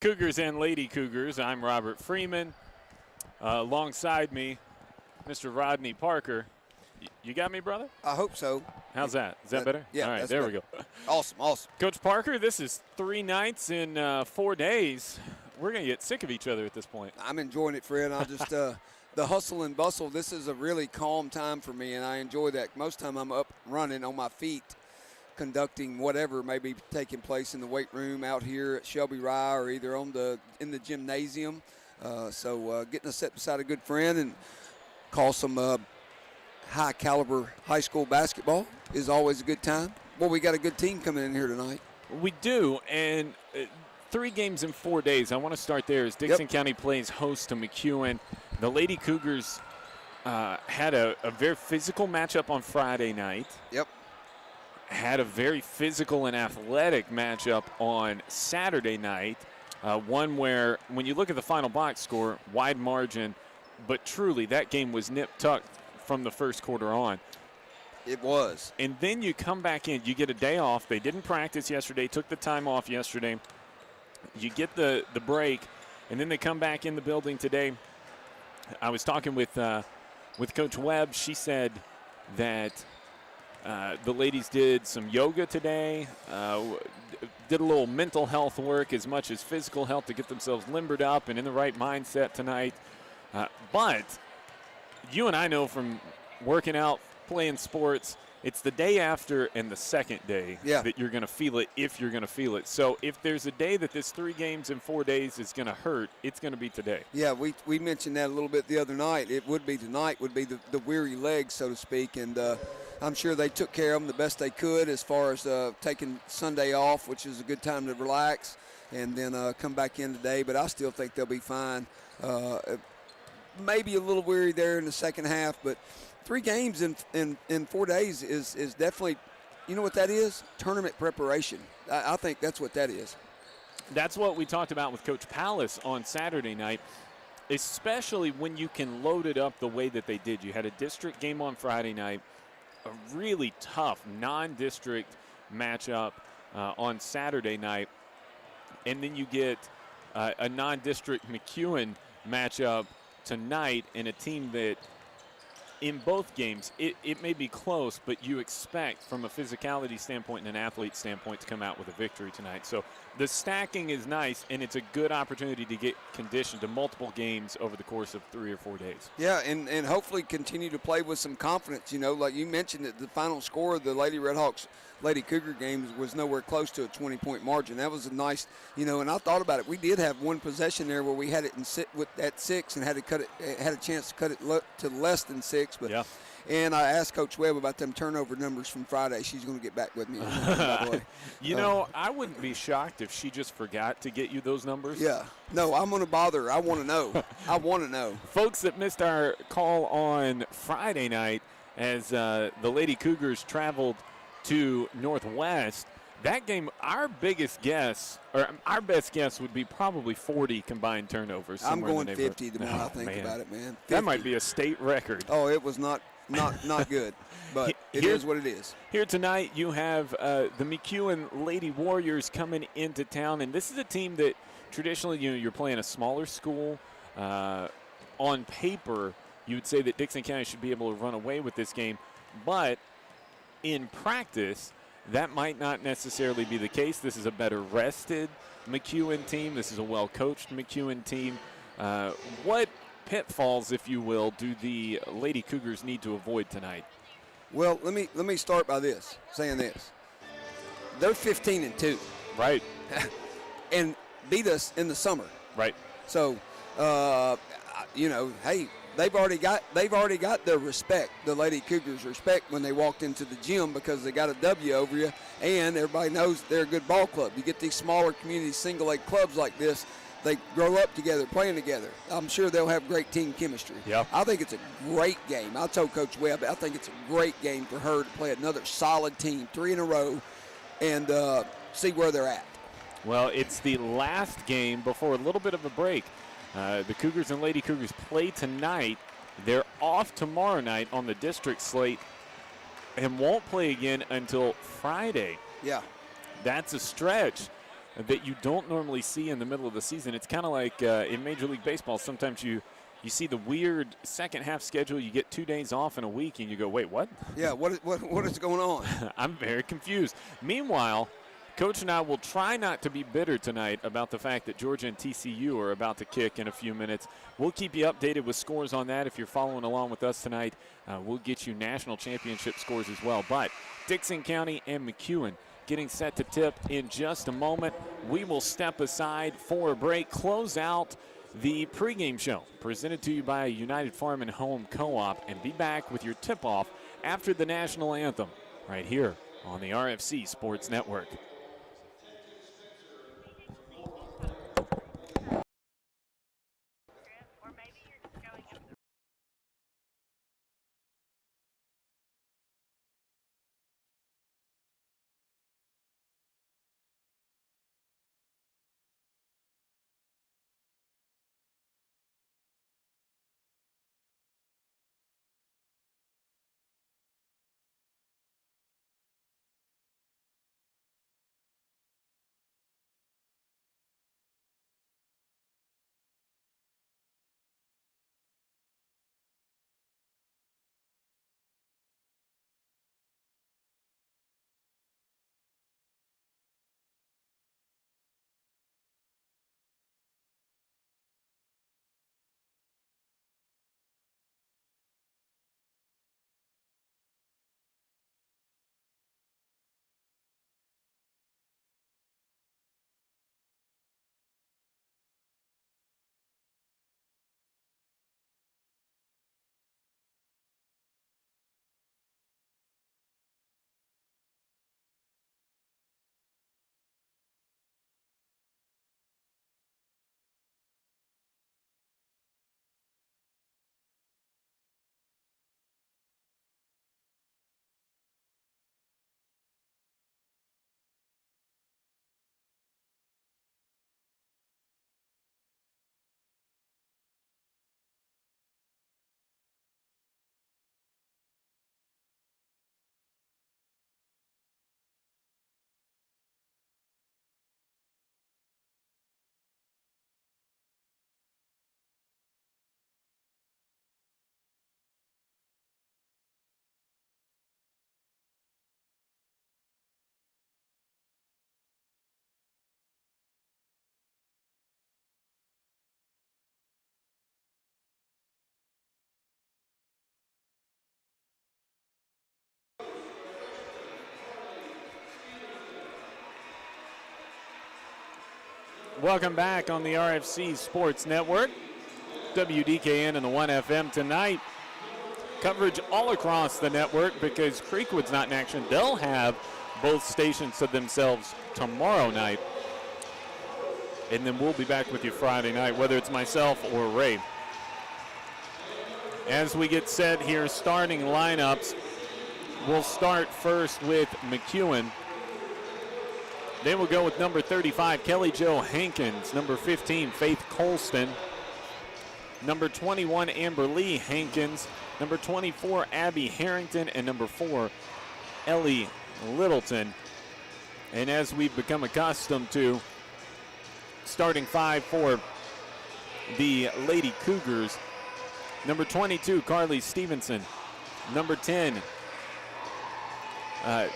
Cougars and Lady Cougars. I'm Robert Freeman. Alongside me, Mr. Rodney Parker. You got me, brother? I hope so. How's that? Is that better? Yeah. All right, that's there better. we go. Awesome. Coach Parker, this is 3 nights in 4 days. We're going to get sick of each other at this point. I'm enjoying it, Fred. I'll just the hustle and bustle. This is a really calm time for me, and I enjoy that. Most time I'm up running on my feet, conducting whatever may be taking place in the weight room out here at Shelby Rye or either in the gymnasium. So getting to sit beside a good friend and call some high caliber high school basketball is always a good time. Well, we got a good team coming in here tonight. We do, and 3 games in 4 days. I want to start there as Dickson County plays host to McEwen. The Lady Cougars had a very physical matchup on Friday night. Yep. Had a very physical and athletic matchup on Saturday night. One where, when you look at the final box score, wide margin, but truly that game was nip-tucked from the first quarter on. It was. And then you come back in, you get a day off. They didn't practice yesterday, took the time off yesterday. You get the break, and then they come back in the building today. I was talking with Coach Webb. She said that the ladies did some yoga today, did a little mental health work as much as physical health to get themselves limbered up and in the right mindset tonight. But you and I know from working out, playing sports, it's the day after and the second day that you're going to feel it, if you're going to feel it. So if there's a day that this 3 games in 4 days is going to hurt, it's going to be today. Yeah, we mentioned that a little bit the other night. It would be tonight, would be the weary legs, so to speak, and I'm sure they took care of them the best they could as far as taking Sunday off, which is a good time to relax, and then come back in today. But I still think they'll be fine. Maybe a little weary there in the second half, but 3 games in 4 days is definitely, you know what that is? Tournament preparation. I think that's what that is. That's what we talked about with Coach Pallas on Saturday night, especially when you can load it up the way that they did. You had a district game on Friday night, a really tough non-district matchup on Saturday night, and then you get a non-district McEwen matchup tonight, and a team that in both games it may be close, but you expect from a physicality standpoint and an athlete standpoint to come out with a victory tonight. So the stacking is nice, and it's a good opportunity to get conditioned to multiple games over the course of 3 or 4 days. Yeah, and hopefully continue to play with some confidence. You know, like you mentioned, that the final score of the Lady Redhawks Lady Cougar games was nowhere close to a 20-point margin. That was a nice, and I thought about it. We did have one possession there where we had it at 6 and had a chance to cut it to less than 6. But yeah. And I asked Coach Webb about them turnover numbers from Friday. She's going to get back with me on that, by the way. I wouldn't be shocked if she just forgot to get you those numbers. Yeah. No, I'm going to bother her. I want to know. I want to know. Folks that missed our call on Friday night as the Lady Cougars traveled to Northwest, that game, our best guess would be probably 40 combined turnovers. I'm going 50 the more I think about it, man. 50. That might be a state record. Oh, it was not good, but it is what it is. Here tonight you have the McEwen Lady Warriors coming into town, and this is a team that traditionally, you're playing a smaller school. On paper, you would say that Dickson County should be able to run away with this game, but in practice, that might not necessarily be the case. This is a better rested McEwen team. This is a well-coached McEwen team. What pitfalls, if you will, do the Lady Cougars need to avoid tonight? Well, let me start by saying this. They're 15-2. Right. And beat us in the summer. Right. So, hey, they've already got their respect, the Lady Cougars' respect, when they walked into the gym, because they got a W over you, and everybody knows they're a good ball club. You get these smaller community single-A clubs like this, they grow up together, playing together. I'm sure they'll have great team chemistry. Yeah. I think it's a great game. I told Coach Webb, I think it's a great game for her to play another solid team, 3 in a row, and see where they're at. Well, it's the last game before a little bit of a break. The Cougars and Lady Cougars play tonight. They're off tomorrow night on the district slate and won't play again until Friday. Yeah. That's a stretch. that you don't normally see in the middle of the season. It's kind of like in Major League Baseball, sometimes you see the weird second half schedule. You get 2 days off in a week, and you go, wait, what? Yeah, what is going on? I'm very confused. Meanwhile, Coach and I will try not to be bitter tonight about the fact that Georgia and TCU are about to kick in a few minutes. We'll keep you updated with scores on that. If you're following along with us tonight, we'll get you national championship scores as well. But Dickson County and McEwen getting set to tip in just a moment. We will step aside for a break, close out the pregame show presented to you by United Farm and Home Co-op, and be back with your tip-off after the national anthem right here on the RFC Sports Network. Welcome back on the RFC Sports Network. WDKN and the 1FM tonight. Coverage all across the network because Creekwood's not in action. They'll have both stations to themselves tomorrow night. And then we'll be back with you Friday night, whether it's myself or Ray. As we get set here, starting lineups, we'll start first with McEwen. They will go with number 35, Kelly Jo Hankins. Number 15, Faith Colston. Number 21, Amber Lee Hankins. Number 24, Abby Harrington. And number 4, Ellie Littleton. And as we've become accustomed to, starting 5 for the Lady Cougars, number 22, Carly Stevenson. Number 10,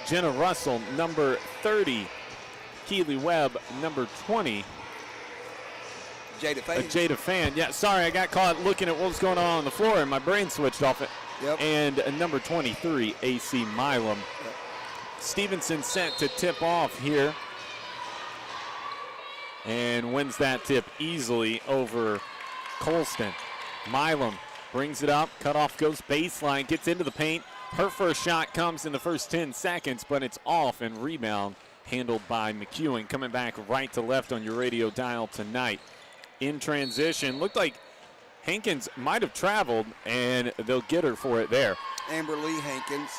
Jenna Russell. Number 30, Keely Webb. Number 20, Jada Fan. Yeah, sorry, I got caught looking at what was going on the floor and my brain switched off it. Yep. And number 23, AC Milam. Yep. Stevenson set to tip off here and wins that tip easily over Colston. Milam brings it up, cutoff goes baseline, gets into the paint. Her first shot comes in the first 10 seconds, but it's off, and rebound handled by McEwen. Coming back right to left on your radio dial tonight. In transition, looked like Hankins might have traveled, and they'll get her for it there. Amber Lee Hankins.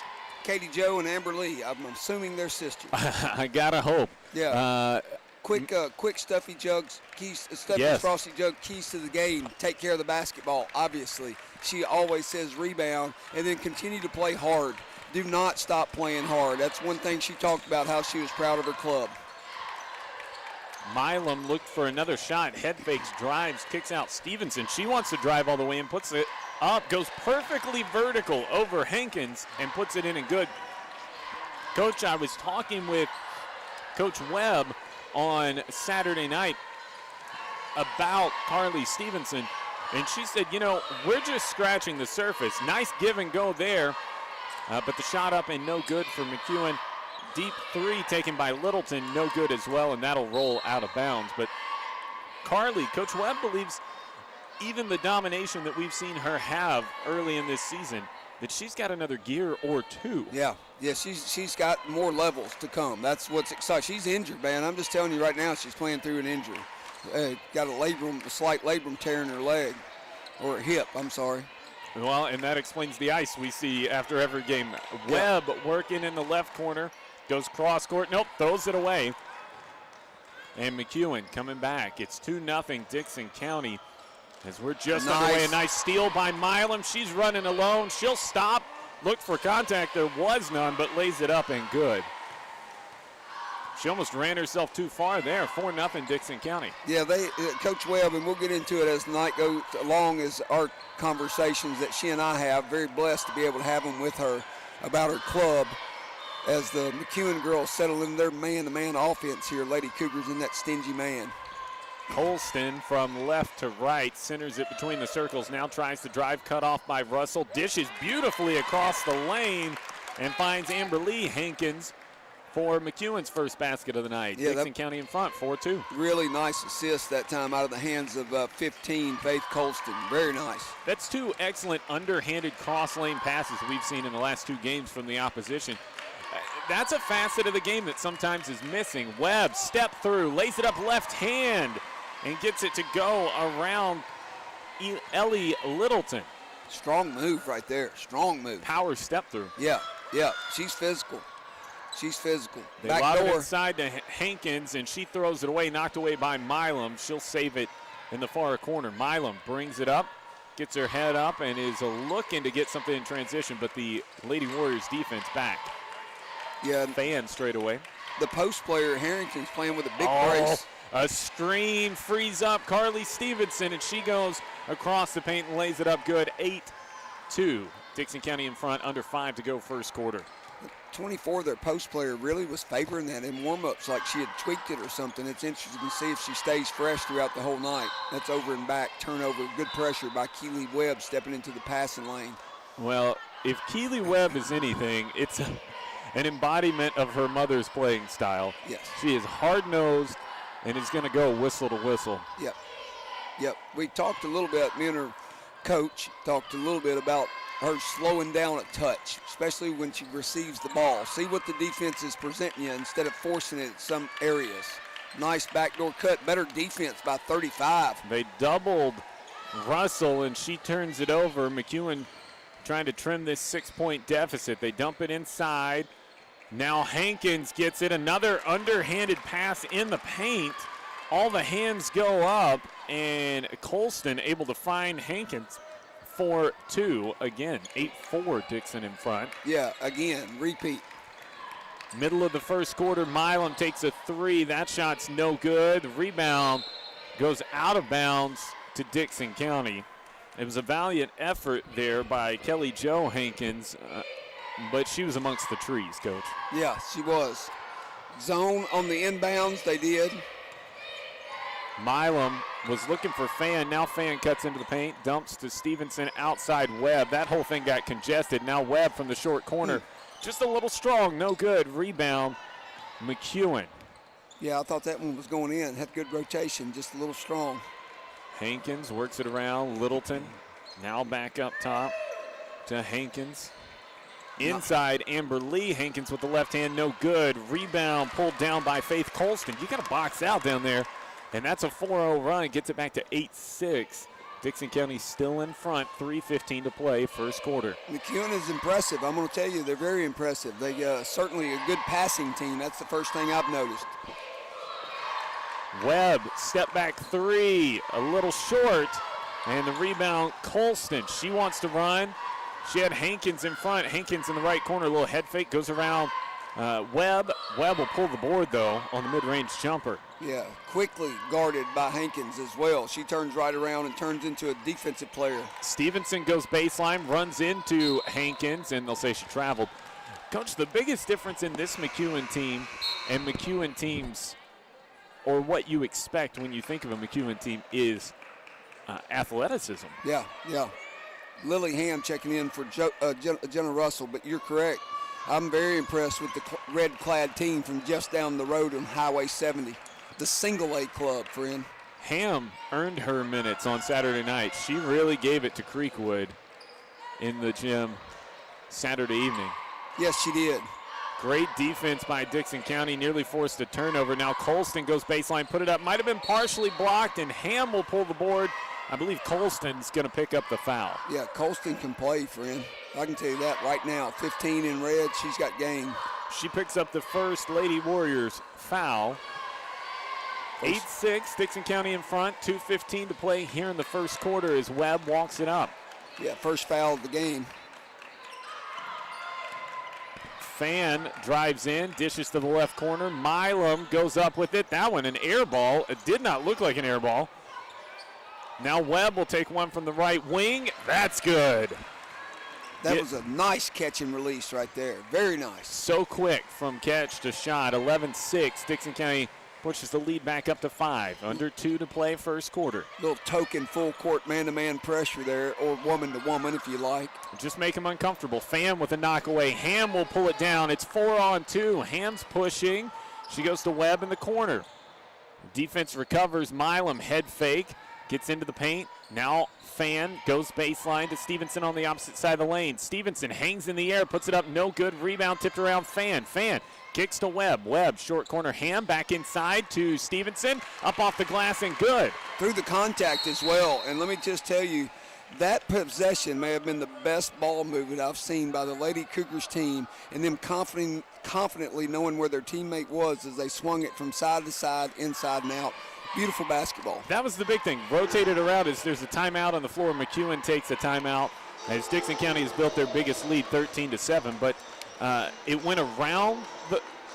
Katie Jo and Amber Lee, I'm assuming they're sisters. I gotta hope. Yeah. Quick stuffy jugs, keys, stuffy yes. frosty jug, keys to the game. Take care of the basketball, obviously. She always says rebound and then continue to play hard. Do not stop playing hard. That's one thing she talked about, how she was proud of her club. Milam looked for another shot. Head fakes, drives, kicks out Stevenson. She wants to drive all the way in, puts it up, goes perfectly vertical over Hankins and puts it in and good. Coach, I was talking with Coach Webb on Saturday night about Carly Stevenson, and she said, you know, we're just scratching the surface. Nice give and go there, but the shot up and no good for McEwen. Deep three taken by Littleton, no good as well, and that'll roll out of bounds. But Carly, Coach Webb believes even the domination that we've seen her have early in this season, that she's got another gear or two. Yeah, she's got more levels to come. That's what's exciting. She's injured, man. I'm just telling you right now, she's playing through an injury. Got a slight labrum tear in her leg, or hip, I'm sorry. Well, and that explains the ice we see after every game. Webb working in the left corner. Goes cross court. Nope, throws it away. And McEwen coming back. It's 2-0 Dickson County as we're just underway. A nice steal by Milam. She's running alone. She'll stop. Looked for contact. There was none, but lays it up and good. She almost ran herself too far there. 4-0 Dickson County. Yeah, Coach Webb, and we'll get into it as the night goes along, as our conversations that she and I have. Very blessed to be able to have them with her about her club. As the McEwen girls settle in their man-to-man offense here, Lady Cougars in that stingy man. Colston from left to right, centers it between the circles, now tries to drive, cut off by Russell, dishes beautifully across the lane, and finds Amber Lee Hankins for McEwen's first basket of the night. Yeah, Dickson County in front, 4-2. Really nice assist that time out of the hands of 15, Faith Colston. Very nice. That's two excellent underhanded cross-lane passes we've seen in the last two games from the opposition. That's a facet of the game that sometimes is missing. Webb, step through, lays it up left hand, and gets it to go around Ellie Littleton. Strong move right there, strong move. Power step through. Yeah, she's physical. They lob it inside to Hankins, and she throws it away, knocked away by Milam. She'll save it in the far corner. Milam brings it up, gets her head up, and is looking to get something in transition, but the Lady Warriors defense back. Yeah, fan straight away. The post player, Harrington's playing with a big brace. A screen frees up Carly Stevenson, and she goes across the paint and lays it up good. 8-2. Dixon County in front, under 5 to go first quarter. 24, their post player really was favoring that in warm-ups, like she had tweaked it or something. It's interesting to see if she stays fresh throughout the whole night. That's over and back, turnover, good pressure by Keely Webb stepping into the passing lane. Well, if Keely Webb is anything, it's an embodiment of her mother's playing style. Yes. She is hard-nosed and is going to go whistle to whistle. Yep. We talked a little bit, me and her coach talked a little bit about her slowing down a touch, especially when she receives the ball. See what the defense is presenting you instead of forcing it in some areas. Nice backdoor cut, better defense by 35. They doubled Russell, and she turns it over. McEwen trying to trim this 6-point deficit. They dump it inside. Now Hankins gets it. Another underhanded pass in the paint. All the hands go up, and Colston able to find Hankins. 4-2 again. 8-4 Dickson in front. Yeah, again, repeat. Middle of the first quarter, Milam takes a three. That shot's no good. Rebound goes out of bounds to Dickson County. It was a valiant effort there by Kelly Jo Hankins, but she was amongst the trees, Coach. Yeah, she was. Zone on the inbounds, they did. Milam was looking for Fan. Now Fan cuts into the paint, dumps to Stevenson outside Webb. That whole thing got congested. Now Webb from the short corner. Just a little strong, no good. Rebound, McEwen. Yeah, I thought that one was going in. Had good rotation, just a little strong. Hankins works it around. Littleton now back up top to Hankins. Inside, Amber Lee. Hankins with the left hand, no good. Rebound pulled down by Faith Colston. You got to box out down there. And that's a 4-0 run. Gets it back to 8-6. Dickson County still in front. 3:15 to play, first quarter. McEwen is impressive. I'm going to tell you, they're very impressive. They certainly a good passing team. That's the first thing I've noticed. Webb, step back three, a little short. And the rebound, Colston. She wants to run. She had Hankins in front. Hankins in the right corner, a little head fake, goes around Webb, Webb will pull the board, though, on the mid-range jumper. Yeah, quickly guarded by Hankins as well. She turns right around and turns into a defensive player. Stevenson goes baseline, runs into Hankins, and they'll say she traveled. Coach, the biggest difference in this McEwen team and McEwen teams, or what you expect when you think of a McEwen team, is athleticism. Yeah. Lily Ham checking in for Jenna Russell, but you're correct. I'm very impressed with the red-clad team from just down the road on Highway 70. The single-A club, friend. Ham earned her minutes on Saturday night. She really gave it to Creekwood in the gym Saturday evening. Yes, she did. Great defense by Dickson County, nearly forced a turnover. Now Colston goes baseline, put it up. Might have been partially blocked, and Ham will pull the board. I believe Colston's going to pick up the foul. Yeah, Colston can play, friend. I can tell you that right now. 15 in red, she's got game. She picks up the first Lady Warriors foul. 8-6, Dickson County in front. 2:15 to play here in the first quarter as Webb walks it up. Yeah, first foul of the game. Fan drives in, dishes to the left corner. Milam goes up with it. That one, an air ball. It did not look like an air ball. Now Webb will take one from the right wing. That's good. That was a nice catch and release right there. Very nice. So quick from catch to shot. 11-6. Dickson County pushes the lead back up to 5. Under 2 to play first quarter. Little token full court man-to-man pressure there, or woman-to-woman if you like. Just make him uncomfortable. Pham with a knockaway. Ham will pull it down. It's 4-on-2. Ham's pushing. She goes to Webb in the corner. Defense recovers. Milam head fake. Gets into the paint. Now Fan goes baseline to Stevenson on the opposite side of the lane. Stevenson hangs in the air, puts it up, no good. Rebound tipped around Fan. Fan kicks to Webb. Webb, short corner. Ham back inside to Stevenson. Up off the glass and good. Through the contact as well. And let me just tell you, that possession may have been the best ball movement I've seen by the Lady Cougars team, and them confidently knowing where their teammate was as they swung it from side to side, inside and out. Beautiful basketball. That was the big thing. Rotated around as there's a timeout on the floor. McEwen takes a timeout as Dickson County has built their biggest lead, 13-7. But it went around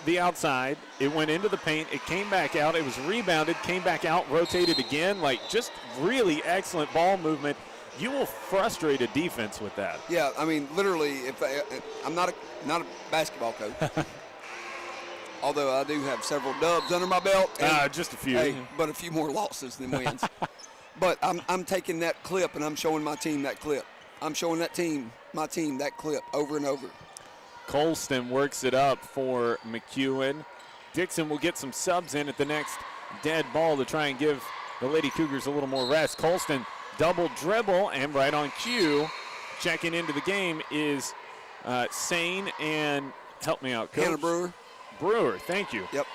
the outside. It went into the paint. It came back out. It was rebounded, came back out, rotated again. Like, just really excellent ball movement. You will frustrate a defense with that. Yeah, I mean, literally, I'm not a basketball coach. Although I do have several dubs under my belt. Just a few. Hey, but a few more losses than wins. But I'm taking that clip and I'm showing my team that clip. I'm showing my team that clip over and over. Colston works it up for McEwen. Dixon will get some subs in at the next dead ball to try and give the Lady Cougars a little more rest. Colston double dribble and right on cue. Checking into the game is Sane and help me out, Coach. Hannah Brewer, thank you. Yep.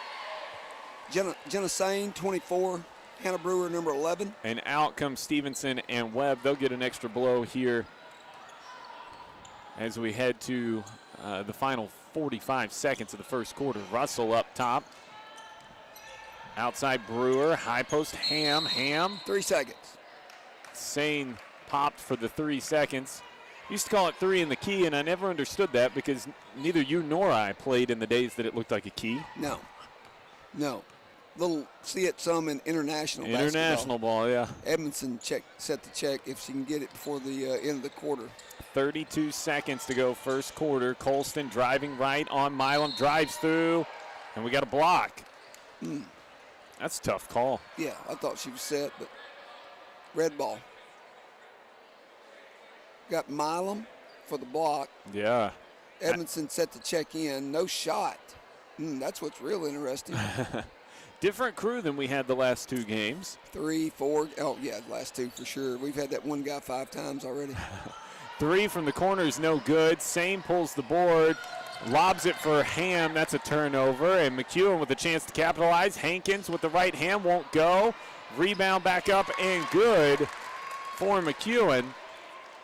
Jenna Sane, 24. Hannah Brewer, number 11. And out comes Stevenson and Webb. They'll get an extra blow here as we head to the final 45 seconds of the first quarter. Russell up top. Outside Brewer, high post Ham. 3 seconds. Sane popped for the 3 seconds. Used to call it 3 in the key, and I never understood that because neither you nor I played in the days that it looked like a key. No. See it some in international basketball. International ball, yeah. Edmondson set the check if she can get it before the end of the quarter. 32 seconds to go first quarter. Colston driving right on Milam, drives through, and we got a block. That's a tough call. Yeah, I thought she was set, but red ball. Got Milam for the block. Yeah. Edmondson set the check in. No shot. That's what's real interesting. Different crew than we had the last 2 games. 3, 4. Oh, yeah, the last 2 for sure. We've had that one guy 5 times already. 3 from the corner is no good. Sane pulls the board, lobs it for Ham. That's a turnover. And McEwen with a chance to capitalize. Hankins with the right hand won't go. Rebound back up and good for McEwen.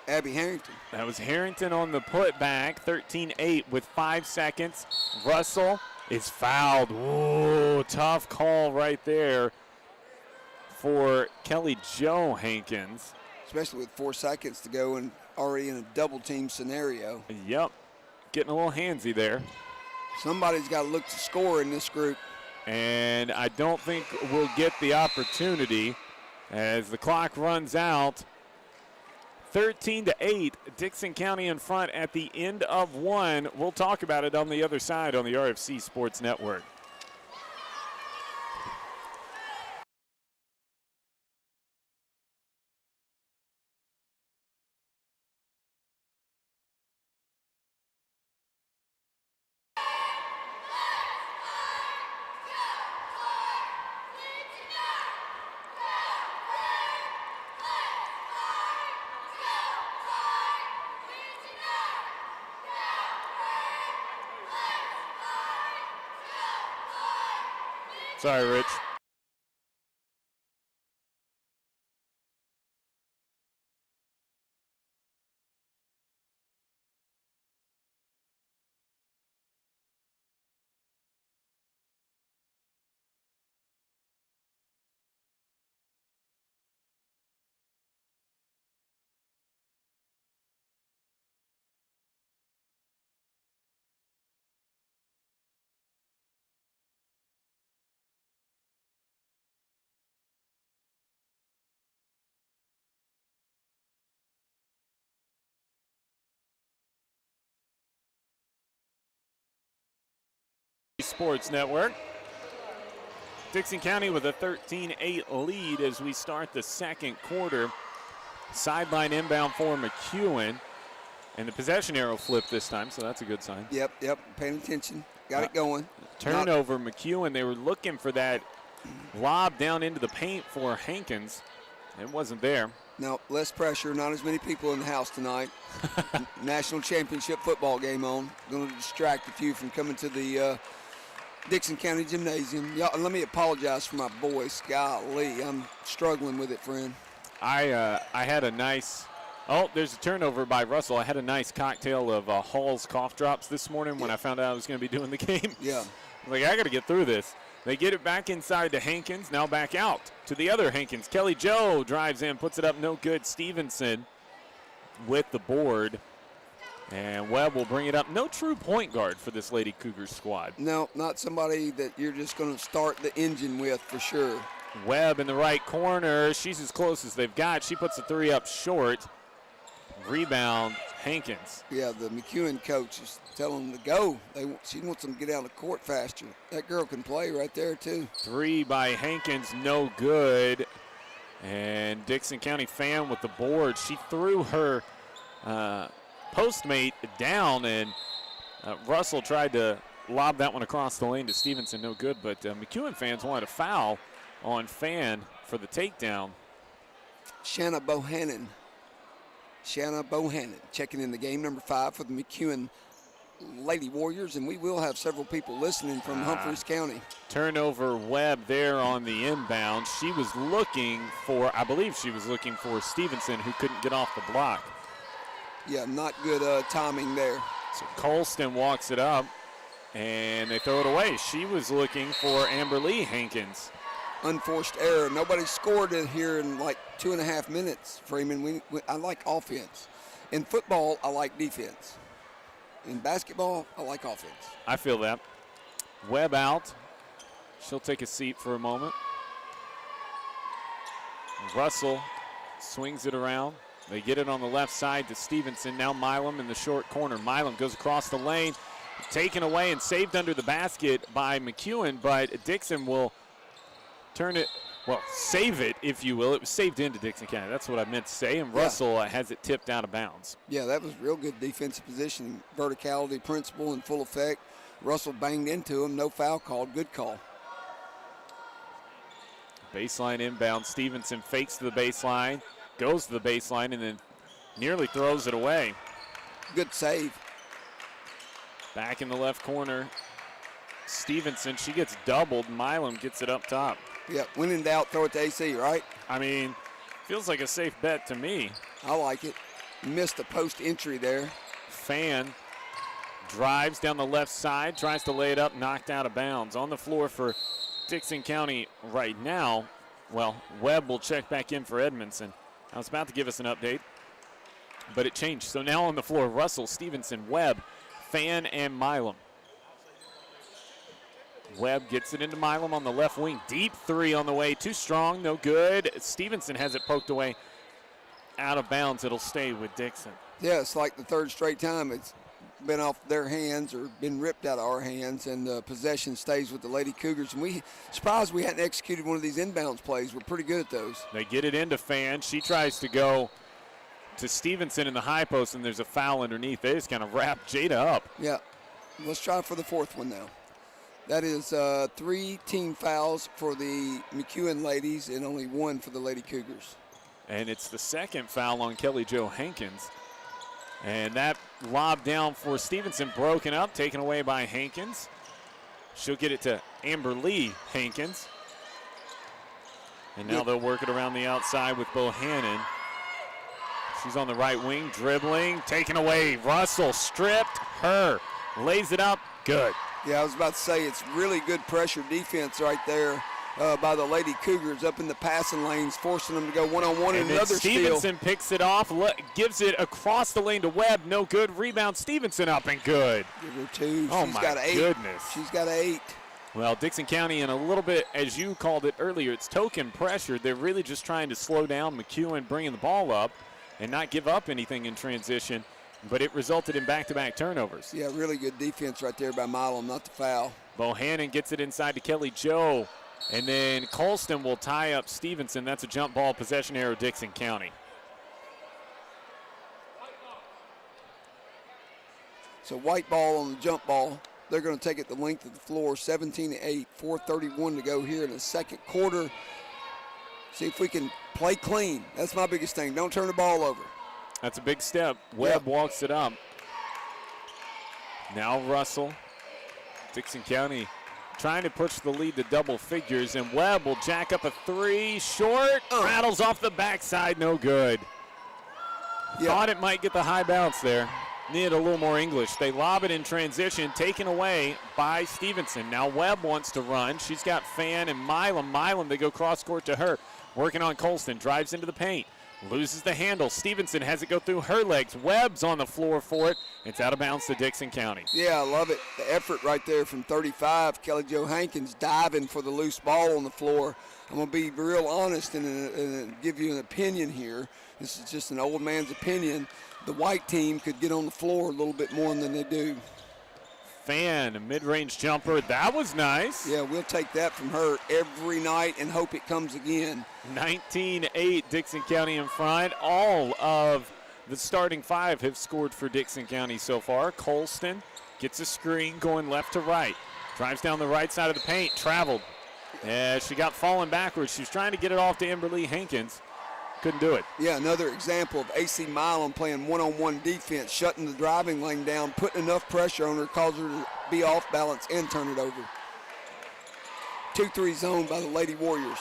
Abby Harrington. That was Harrington on the putback. 13-8 with 5 seconds. Russell is fouled. Ooh, tough call right there for Kelly Jo Hankins. Especially with 4 seconds to go and already in a double team scenario. Yep, getting a little handsy there. Somebody's got to look to score in this group. And I don't think we'll get the opportunity as the clock runs out. 13-8, Dickson County in front at the end of one. We'll talk about it on the other side on the RFC Sports Network. Sorry, Rich. Sports Network. Dickson County with a 13-8 lead as we start the second quarter. Sideline inbound for McEwen. And the possession arrow flipped this time, so that's a good sign. Yep, paying attention. Got it going. Turnover, McEwen. They were looking for that lob down into the paint for Hankins. It wasn't there. No, less pressure, not as many people in the house tonight. National championship football game on. Going to distract a few from coming to the Dickson County Gymnasium. Y'all, let me apologize for my voice. Golly, I'm struggling with it, friend. I had a nice, there's a turnover by Russell. I had a nice cocktail of Hall's cough drops this morning when I found out I was going to be doing the game. Yeah. I got to get through this. They get it back inside to Hankins, now back out to the other Hankins. Kelly Joe drives in, puts it up, no good. Stevenson with the board. And Webb will bring it up. No true point guard for this Lady Cougars squad. No, not somebody that you're just going to start the engine with for sure. Webb in the right corner. She's as close as they've got. She puts the three up short. Rebound, Hankins. Yeah, the McEwen coach is telling them to go. She wants them to get out of the court faster. That girl can play right there, too. Three by Hankins, no good. And Dickson County fan with the board. She threw her postmate down, and Russell tried to lob that one across the lane to Stevenson, no good. But McEwen fans wanted a foul on Fan for the takedown. Shanna Bohannon checking in the game, number 5 for the McEwen Lady Warriors, and we will have several people listening from Humphreys County. Turnover, Webb there on the inbound. She was looking for, I believe she was looking for Stevenson, who couldn't get off the block. Yeah, not good timing there. So Colston walks it up, and they throw it away. She was looking for Amber Lee Hankins. Unforced error. Nobody scored it here in like 2.5 minutes, Freeman. I like offense. In football, I like defense. In basketball, I like offense. I feel that. Webb out. She'll take a seat for a moment. Russell swings it around. They get it on the left side to Stevenson. Now Milam in the short corner. Milam goes across the lane. Taken away and saved under the basket by McEwen, but Dickson will turn it, save it, if you will. It was saved into Dickson County. That's what I meant to say. And Russell has it tipped out of bounds. Yeah, that was real good defensive position. Verticality principle in full effect. Russell banged into him. No foul called. Good call. Baseline inbound. Stevenson fakes to the baseline, goes to the baseline, and then nearly throws it away. Good save. Back in the left corner, Stevenson. She gets doubled. Milam gets it up top. Yeah, when in doubt, throw it to AC, right? I mean, feels like a safe bet to me. I like it. Missed a post entry there. Fan drives down the left side, tries to lay it up, knocked out of bounds. On the floor for Dickson County right now. Webb will check back in for Edmondson. I was about to give us an update, but it changed. So now on the floor, Russell, Stevenson, Webb, Fan, and Milam. Webb gets it into Milam on the left wing. Deep three on the way. Too strong, no good. Stevenson has it poked away out of bounds. It'll stay with Dickson. Yeah, it's like the third straight time it's been off their hands or been ripped out of our hands, and possession stays with the Lady Cougars. And we surprised we hadn't executed one of these inbounds plays. We're pretty good at those. They get it into Fan. She tries to go to Stevenson in the high post, and there's a foul underneath. They just kind of wrap Jada up. Yeah. Let's try for the fourth one now. That is 3 team fouls for the McEwen ladies and only 1 for the Lady Cougars. And it's the second foul on Kelly Jo Hankins. And that lob down for Stevenson, broken up, taken away by Hankins. She'll get it to Amber Lee Hankins. And now they'll work it around the outside with Bohannon. She's on the right wing, dribbling, taken away. Russell stripped her, lays it up, good. Yeah, I was about to say it's really good pressure defense right there by the Lady Cougars up in the passing lanes, forcing them to go one-on-one and another Stevenson picks it off, gives it across the lane to Webb, no good. Rebound, Stevenson up and good. Give her 2. Oh, She's my got 8. goodness. She's got 8. Well, Dickson County in a little bit, as you called it earlier, it's token pressure. They're really just trying to slow down McEwen bringing the ball up and not give up anything in transition, but it resulted in back-to-back turnovers. Yeah, really good defense right there by Milam, not the foul. Bohannon gets it inside to Kelly Jo, and then Colston will tie up Stevenson. That's a jump ball, possession arrow, Dickson County. So white ball on the jump ball. They're going to take it the length of the floor, 17-8, 4:31 to go here in the second quarter. See if we can play clean. That's my biggest thing. Don't turn the ball over. That's a big step. Webb walks it up. Now Russell. Dickson County trying to push the lead to double figures, and Webb will jack up a 3, short, rattles off the backside, no good. Thought it might get the high bounce there. Needed a little more English. They lob it in transition, taken away by Stevenson. Now Webb wants to run. She's got Fan and Milam. Milam, they go cross court to her. Working on Colston, drives into the paint. Loses the handle. Stevenson has it go through her legs. Webb's on the floor for it. It's out of bounds to Dickson County. Yeah, I love it. The effort right there from 35. Kelly Jo Hankins diving for the loose ball on the floor. I'm going to be real honest and give you an opinion here. This is just an old man's opinion. The white team could get on the floor a little bit more than they do. Fan, a mid-range jumper. That was nice. Yeah, we'll take that from her every night and hope it comes again. 19-8, Dickson County in front. All of the starting 5 have scored for Dickson County so far. Colston gets a screen going left to right. Drives down the right side of the paint, traveled. She got falling backwards. She was trying to get it off to Amberly Hankins. Couldn't do it. Yeah, another example of AC Milam playing one-on-one defense, shutting the driving lane down, putting enough pressure on her, cause her to be off balance and turn it over. 2-3 zone by the Lady Warriors.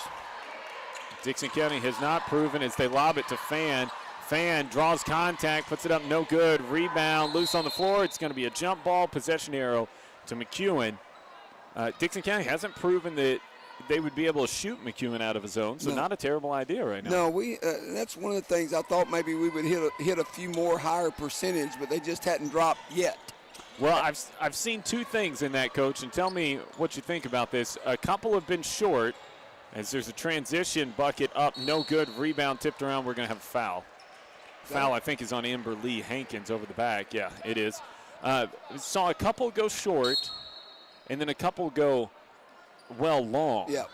Dickson County has not proven as they lob it to Fan. Fan draws contact, puts it up, no good. Rebound, loose on the floor. It's going to be a jump ball, possession arrow to McEwen. Dickson County hasn't proven that they would be able to shoot McEwen out of his zone, so not a terrible idea right now. No, that's one of the things I thought maybe we would hit a few more higher percentage, but they just hadn't dropped yet. Well, I've seen 2 things in that, Coach, and tell me what you think about this. A couple have been short, as there's a transition bucket up, no good. Rebound tipped around. We're going to have a foul. Foul, I think, is on Amber Lee Hankins over the back. Yeah, it is. Saw a couple go short, and then a couple go long. Yeah.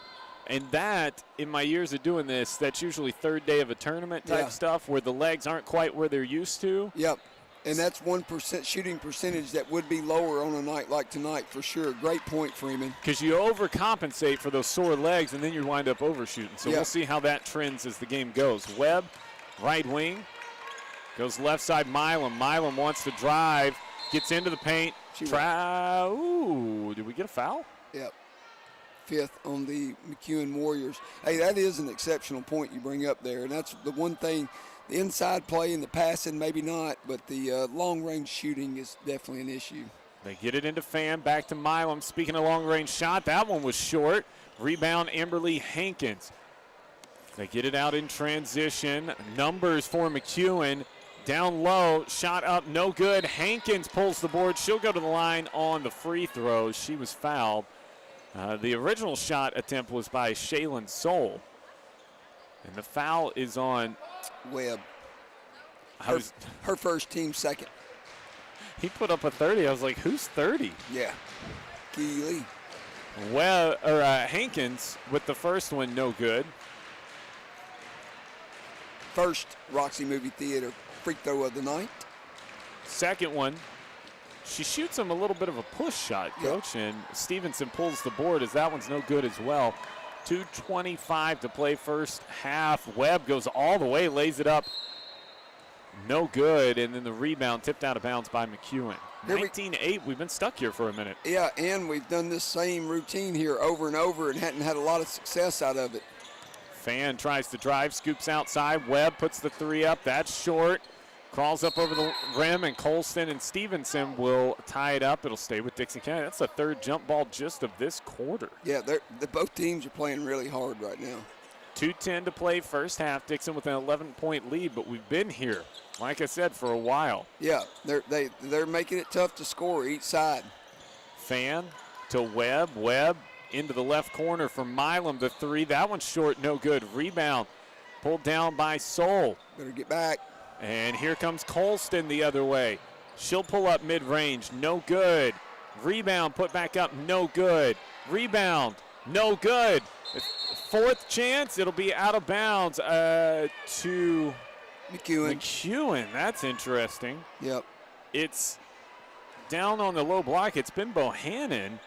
And that, in my years of doing this, that's usually third day of a tournament type stuff where the legs aren't quite where they're used to. Yep. And that's 1% shooting percentage that would be lower on a night like tonight for sure. Great point, Freeman. Because you overcompensate for those sore legs, and then you wind up overshooting. So we'll see how that trends as the game goes. Webb, right wing, goes left side. Milam. Milam wants to drive, gets into the paint. Ooh, did we get a foul? Yep. 5th on the McEwen Warriors. Hey, that is an exceptional point you bring up there, and that's the one thing. The inside play and the passing, maybe not, but the long-range shooting is definitely an issue. They get it into Fan, back to Milam. Speaking of long-range shot, that one was short. Rebound, Amberly Hankins. They get it out in transition. Numbers for McEwen. Down low, shot up, no good. Hankins pulls the board. She'll go to the line on the free throws. She was fouled. The original shot attempt was by Shaylin Soul. And the foul is on Webb. Her first, team second. He put up a 30. I was like, who's 30? Yeah. Keeley. Hankins with the first one, no good. First Roxy Movie Theater free throw of the night. Second one, she shoots him a little bit of a push shot, Coach, and Stevenson pulls the board as that one's no good as well. 2:25 to play first half. Webb goes all the way, lays it up. No good, and then the rebound tipped out of bounds by McEwen. 19-8, we've been stuck here for a minute. Yeah, and we've done this same routine here over and over and hadn't had a lot of success out of it. Fan tries to drive, scoops outside. Webb puts the three up. That's short. Crawls up over the rim, and Colston and Stevenson will tie it up. It'll stay with Dickson County. That's the third jump ball just of this quarter. Yeah, both teams are playing really hard right now. 2:10 to play first half. Dixon with an 11-point lead, but we've been here, like I said, for a while. Yeah, they're making it tough to score each side. Fan to Webb. Webb into the left corner for Milam. The three, that one's short, no good. Rebound pulled down by Soul. Better get back. And here comes Colston the other way. She'll pull up mid-range, no good. Rebound put back up, no good. Rebound, no good. Fourth chance, it'll be out of bounds to McEwen. That's interesting. Yep. It's down on the low block. It's been Bohannon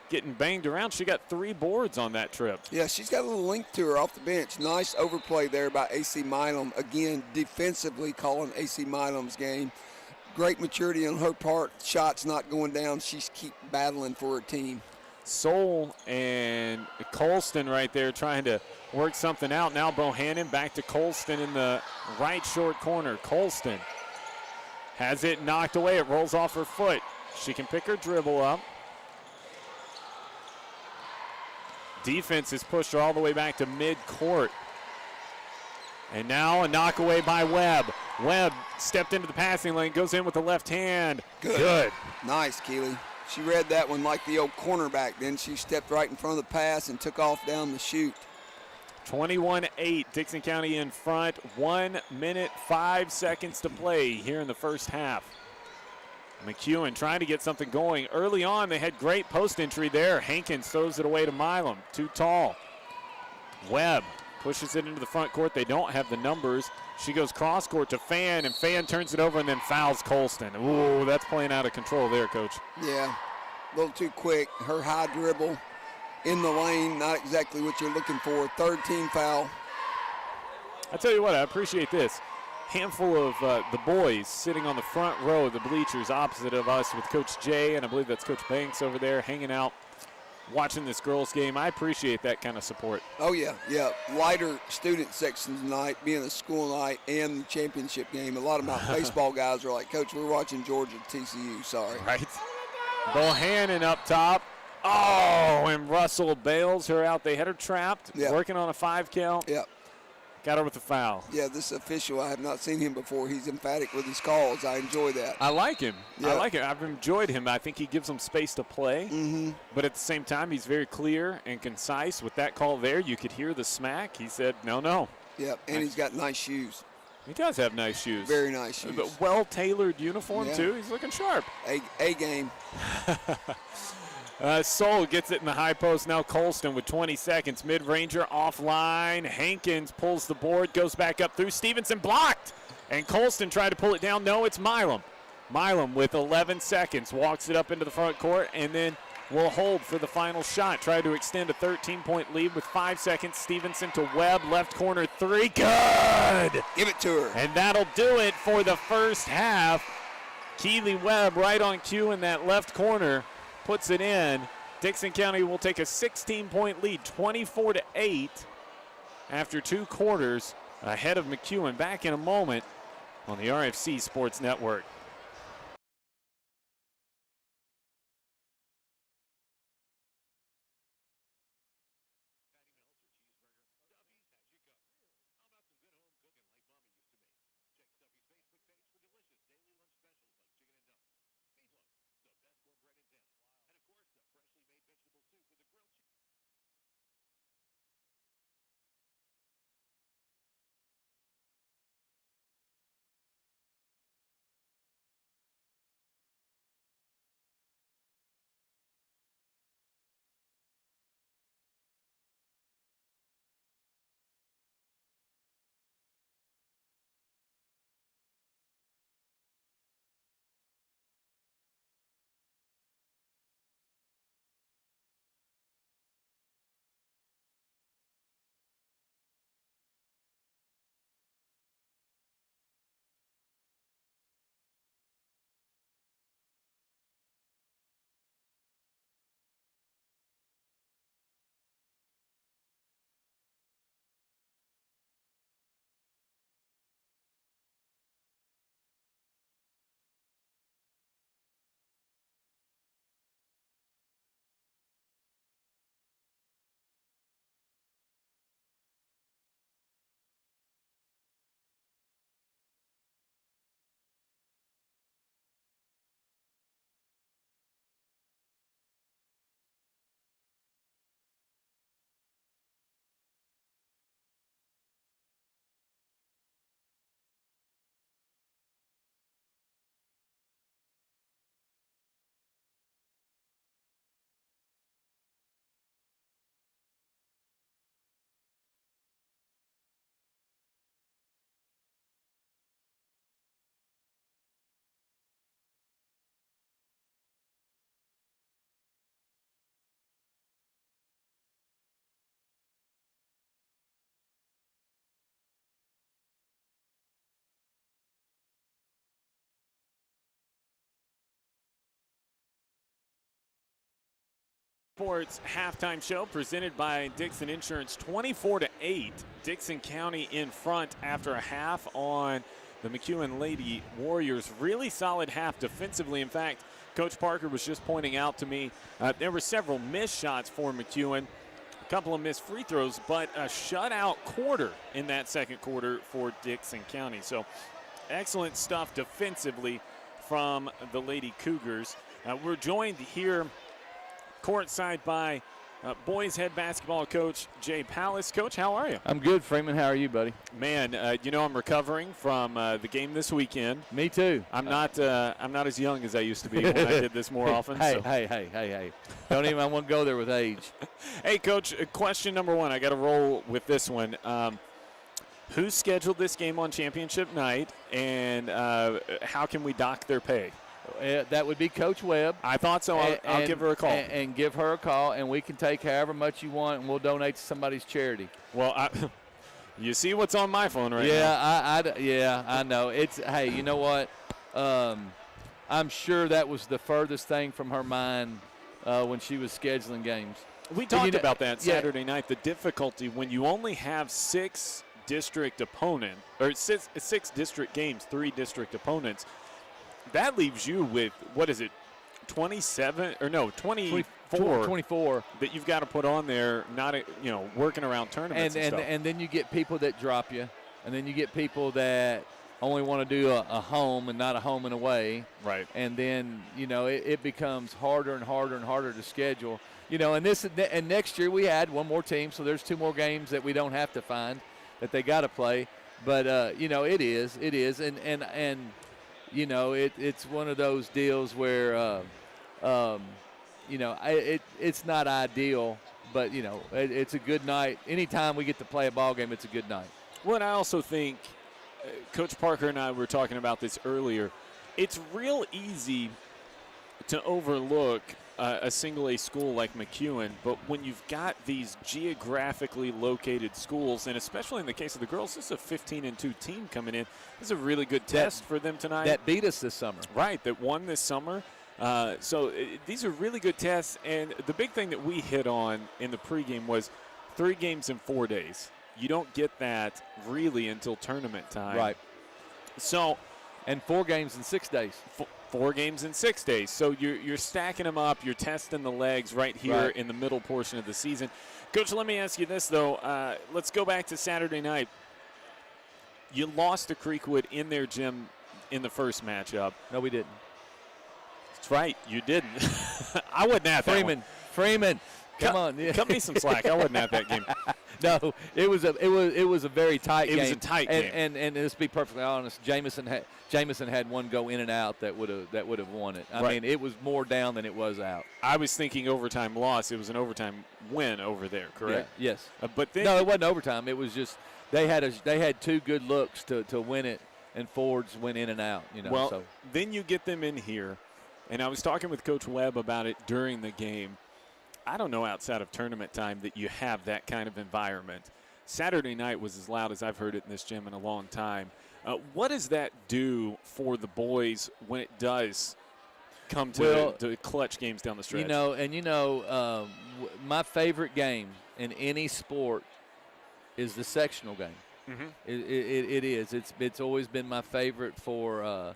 getting banged around. She got 3 boards on that trip. Yeah, she's got a little length to her off the bench. Nice overplay there by AC Milam. Again, defensively calling AC Milam's game. Great maturity on her part. Shots not going down. She's keep battling for her team. Soul and Colston right there trying to work something out. Now Bohannon back to Colston in the right short corner. Colston has it knocked away. It rolls off her foot. She can pick her dribble up. Defense has pushed her all the way back to mid-court. And now a knock away by Webb. Webb stepped into the passing lane, goes in with the left hand. Good. Nice, Keeley. She read that one like the old cornerback. Then she stepped right in front of the pass and took off down the chute. 21-8, Dickson County in front. 1 minute, 5 seconds to play here in the first half. McEwen trying to get something going. Early on, they had great post entry there. Hankins throws it away to Milam. Too tall. Webb pushes it into the front court. They don't have the numbers. She goes cross court to Fan, and Fan turns it over and then fouls Colston. Ooh, that's playing out of control there, Coach. Yeah, a little too quick. Her high dribble in the lane, not exactly what you're looking for. Third team foul. I tell you what, I appreciate this. Handful of the boys sitting on the front row of the bleachers opposite of us with Coach Jay, and I believe that's Coach Banks over there hanging out, watching this girls' game. I appreciate that kind of support. Oh, yeah. Lighter student section tonight, being a school night and the championship game. A lot of my baseball guys are like, Coach, we're watching Georgia TCU. Sorry. Right. Bohannon up top. Oh, and Russell bails her out. They had her trapped, working on a 5 count. Yep. Got her with the foul. Yeah, this official, I have not seen him before. He's emphatic with his calls. I enjoy that. I like him. I like it. I've enjoyed him. I think he gives them space to play. Mm-hmm. But at the same time, he's very clear and concise. With that call there, you could hear the smack. He said, no. Yep, and he's got nice shoes. He does have nice shoes. Very nice shoes. But well-tailored uniform, too. He's looking sharp. A game. Soul gets it in the high post. Now Colston with 20 seconds. Mid-ranger offline. Hankins pulls the board, goes back up through. Stevenson blocked. And Colston tried to pull it down. No, it's Milam. Milam with 11 seconds. Walks it up into the front court and then will hold for the final shot. Try to extend a 13-point lead with 5 seconds. Stevenson to Webb. Left corner 3. Good! Give it to her. And that'll do it for the first half. Keeley Webb right on cue in that left corner. Puts it in. Dickson County will take a 16-point lead, 24-8 after 2 quarters, ahead of McEwen. Back in a moment on the RFC Sports Network. Sports halftime show presented by Dickson Insurance, 24-8. Dickson County in front after a half on the McEwen Lady Warriors. Really solid half defensively. In fact, Coach Parker was just pointing out to me there were several missed shots for McEwen, a couple of missed free throws, but a shutout quarter in that second quarter for Dickson County. So excellent stuff defensively from the Lady Cougars. We're joined here courtside by boys head basketball coach Jay Pallas. Coach, how are you? I'm good, Freeman. How are you, buddy? Man, I'm recovering from the game this weekend. Me too. I'm not as young as I used to be when I did this more often. Hey. Don't even want to go there with age. Hey, Coach, question number one. I got to roll with this one. Who scheduled this game on championship night, and how can we dock their pay? That would be Coach Webb. I thought so. I'll give her a call. And give her a call, and we can take however much you want, and we'll donate to somebody's charity. Well, you see what's on my phone right now. I know. Hey, you know what? I'm sure that was the furthest thing from her mind when she was scheduling games. We talked about that Saturday night, the difficulty when you only have six district opponents, or six district games, 3 district opponents. That leaves you with, 24 that you've got to put on there, not working around tournaments and stuff. And then you get people that drop you, and then you get people that only want to do a home and not a home and away. Right. And then, it becomes harder and harder and harder to schedule. And next year we add one more team, so there's 2 more games that we don't have to find that they got to play. But, it is. And it's one of those deals where, it's not ideal, but, it's a good night. Anytime we get to play a ball game, it's a good night. Well, and I also think, Coach Parker and I were talking about this earlier, it's real easy to overlook a single-A school like McEwen, but when you've got these geographically located schools, and especially in the case of the girls, this is a 15-2 team coming in. This is a really good test for them tonight. That beat us this summer. Right, that won this summer. These are really good tests, and the big thing that we hit on in the pregame was 3 games in 4 days. You don't get that really until tournament time. Right. So, and 4 games in 6 days. 4 games in 6 days. So you're stacking them up. You're testing the legs right here in the middle portion of the season. Coach, let me ask you this, though. Let's go back to Saturday night. You lost to Creekwood in their gym in the first matchup. No, we didn't. That's right. You didn't. I wasn't at that one. Freeman. Come on. Cut me some slack. I wasn't at that game. No, it was a very tight game. It was a tight game. And let's be perfectly honest, Jamison had one go in and out that would have won it. I mean, it was more down than it was out. I was thinking overtime loss. It was an overtime win over there, correct? Yeah, yes. But then it wasn't overtime. It was just they had 2 good looks to win it, and Fords went in and out. Well, then you get them in here, and I was talking with Coach Webb about it during the game. I don't know outside of tournament time that you have that kind of environment. Saturday night was as loud as I've heard it in this gym in a long time. What does that do for the boys when it does come to clutch games down the stretch? My favorite game in any sport is the sectional game. Mm-hmm. It is. It's always been my favorite for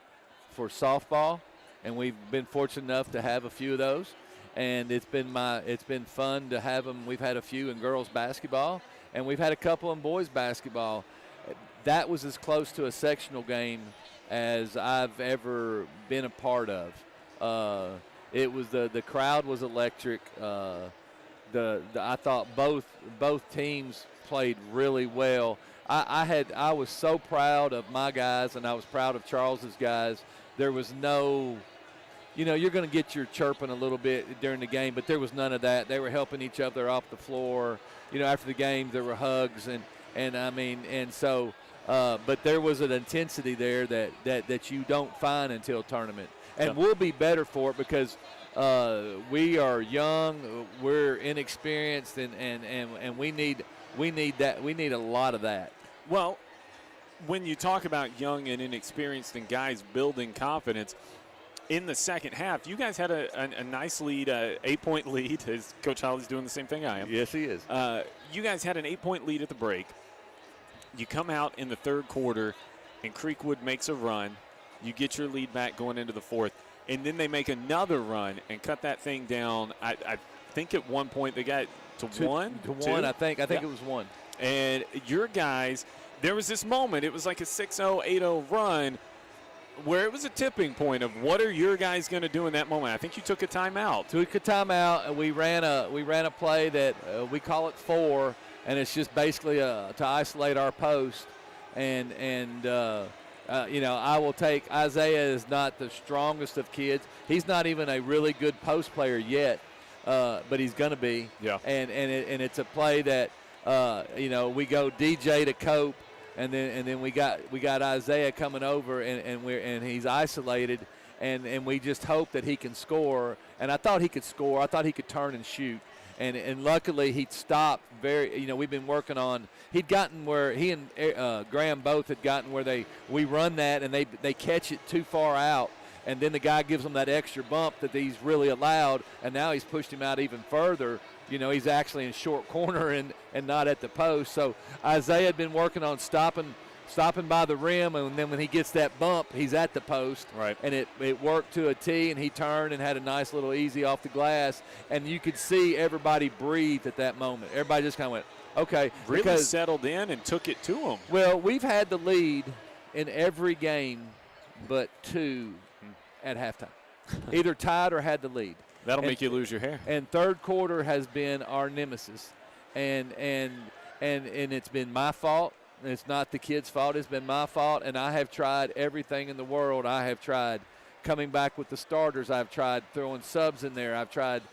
softball, and we've been fortunate enough to have a few of those. And it's been fun to have them. We've had a few in girls basketball, and we've had a couple in boys basketball. That was as close to a sectional game as I've ever been a part of. It was the crowd was electric. I thought both teams played really well. I was so proud of my guys, and I was proud of Charles's guys. There was no. You're going to get your chirping a little bit during the game, but there was none of that. They were helping each other off the floor. After the game, there were hugs, but there was an intensity there that you don't find until tournament. And we'll be better for it because we are young, we're inexperienced, and we need that. We need a lot of that. Well, when you talk about young and inexperienced and guys building confidence, in the second half. You guys had a nice lead, 8-point lead, as Coach Holly's doing the same thing I am. Yes, he is. You guys had an 8-point lead at the break. You come out in the third quarter, and Creekwood makes a run. You get your lead back going into the fourth, and then they make another run and cut that thing down. I think at one point they got to one. To one, I think it was one. And your guys, there was this moment. It was like a 6-0, 8-0 run where it was a tipping point of what are your guys going to do in that moment. I think you took a timeout. Took a timeout, and we ran a play that we call it 4, and it's just basically to isolate our post. And I will take Isaiah is not the strongest of kids. He's not even a really good post player yet, but he's going to be. Yeah. And it's a play that we go DJ to Cope, and then we got Isaiah coming over, and he's isolated, and we just hope that he can score. And I thought he could score. I thought he could turn and shoot. And luckily he stopped we've been working on, he'd gotten where he and Graham both had gotten where we run that and they catch it too far out, and then the guy gives them that extra bump that he's really allowed, and now he's pushed him out even further. He's actually in short corner and not at the post. So Isaiah had been working on stopping by the rim, and then when he gets that bump, he's at the post. Right. And it worked to a T, and he turned and had a nice little easy off the glass. And you could see everybody breathe at that moment. Everybody just kind of went, okay. Really settled in and took it to him. Well, we've had the lead in every game but 2 at halftime. Either tied or had the lead. That'll make you lose your hair. And third quarter has been our nemesis. And it's been my fault. It's not the kids' fault. It's been my fault, and I have tried everything in the world. I have tried coming back with the starters. I've tried throwing subs in there. I've tried,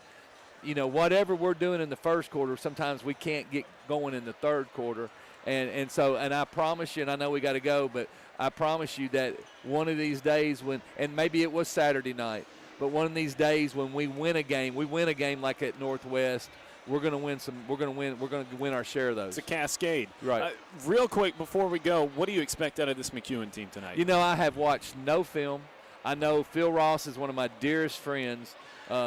whatever we're doing in the first quarter, sometimes we can't get going in the third quarter. And I promise you, and I know we got to go, but I promise you that one of these days and maybe it was Saturday night, but one of these days when we win a game like at Northwest, we're going to win our share of those. It's a cascade. Right. Real quick before we go, what do you expect out of this McEwen team tonight? I have watched no film. I know Phil Ross is one of my dearest friends.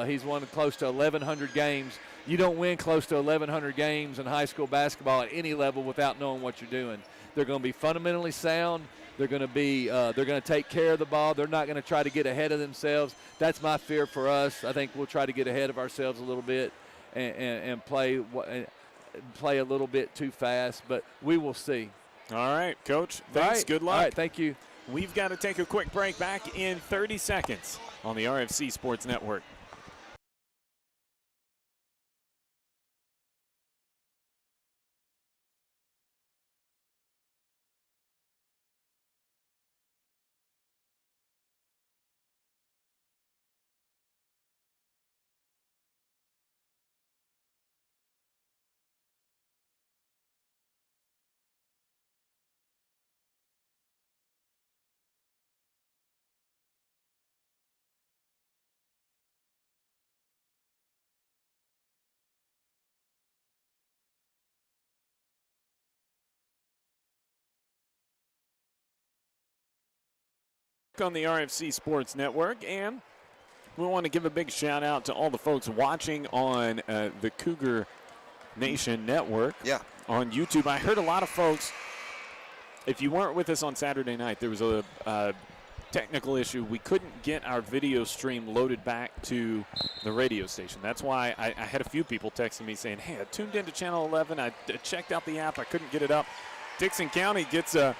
He's won close to 1,100 games. You don't win close to 1,100 games in high school basketball at any level without knowing what you're doing. They're going to be fundamentally sound. They're going to take care of the ball. They're not going to try to get ahead of themselves. That's my fear for us. I think we'll try to get ahead of ourselves a little bit. And play a little bit too fast, but we will see. All right, Coach. Thanks. Right. Good luck. All right, thank you. We've got to take a quick break. Back in 30 seconds on the RFC Sports Network. On the RFC Sports Network, and we want to give a big shout out to all the folks watching on the Cougar Nation Network on YouTube. I heard a lot of folks, if you weren't with us on Saturday night, there was a technical issue. We couldn't get our video stream loaded back to the radio station. That's why I had a few people texting me saying, hey, I tuned into Channel 11. I checked out the app. I couldn't get it up. Dickson County gets a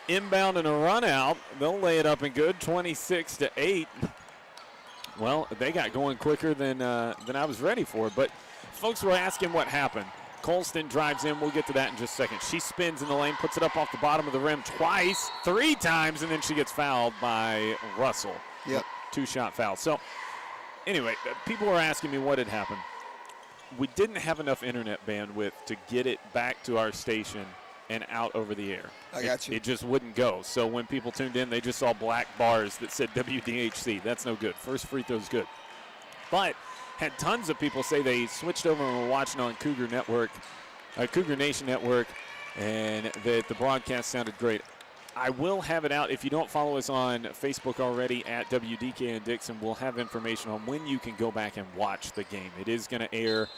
inbound and a run out. They'll lay it up and good, 26-8. Well, they got going quicker than I was ready for. But folks were asking what happened. Colston drives in. We'll get to that in just a second. She spins in the lane, puts it up off the bottom of the rim twice, 3 times, and then she gets fouled by Russell. Yep. 2-shot foul. So, anyway, people were asking me what had happened. We didn't have enough internet bandwidth to get it back to our station and out over the air. I got you. It just wouldn't go. So when people tuned in, they just saw black bars that said WDHC. That's no good. First free throw's good. But had tons of people say they switched over and were watching on Cougar Network, Cougar Nation Network, and that the broadcast sounded great. I will have it out. If you don't follow us on Facebook already at WDK and Dickson, we'll have information on when you can go back and watch the game. It is going to air.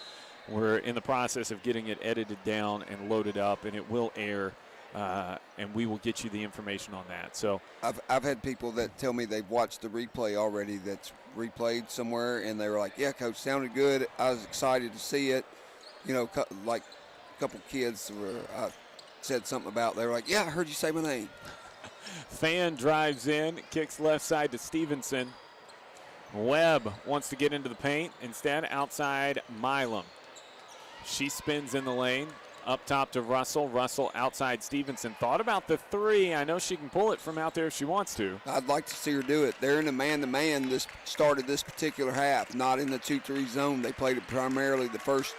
We're in the process of getting it edited down and loaded up, and it will air, and we will get you the information on that. So I've had people that tell me they've watched the replay already that's replayed somewhere, and they were like, yeah, Coach, sounded good. I was excited to see it. You know, like a couple kids were said something about, they were like, yeah, I heard you say my name. Fan drives in, kicks left side to Stevenson. Webb wants to get into the paint. Instead, outside Milam. She spins in the lane. Up top to Russell. Russell outside Stevenson. Thought about the three. I know she can pull it from out there if she wants to. I'd like to see her do it. They're in a man-to-man this started this particular half, not in the 2-3 zone. They played it primarily the first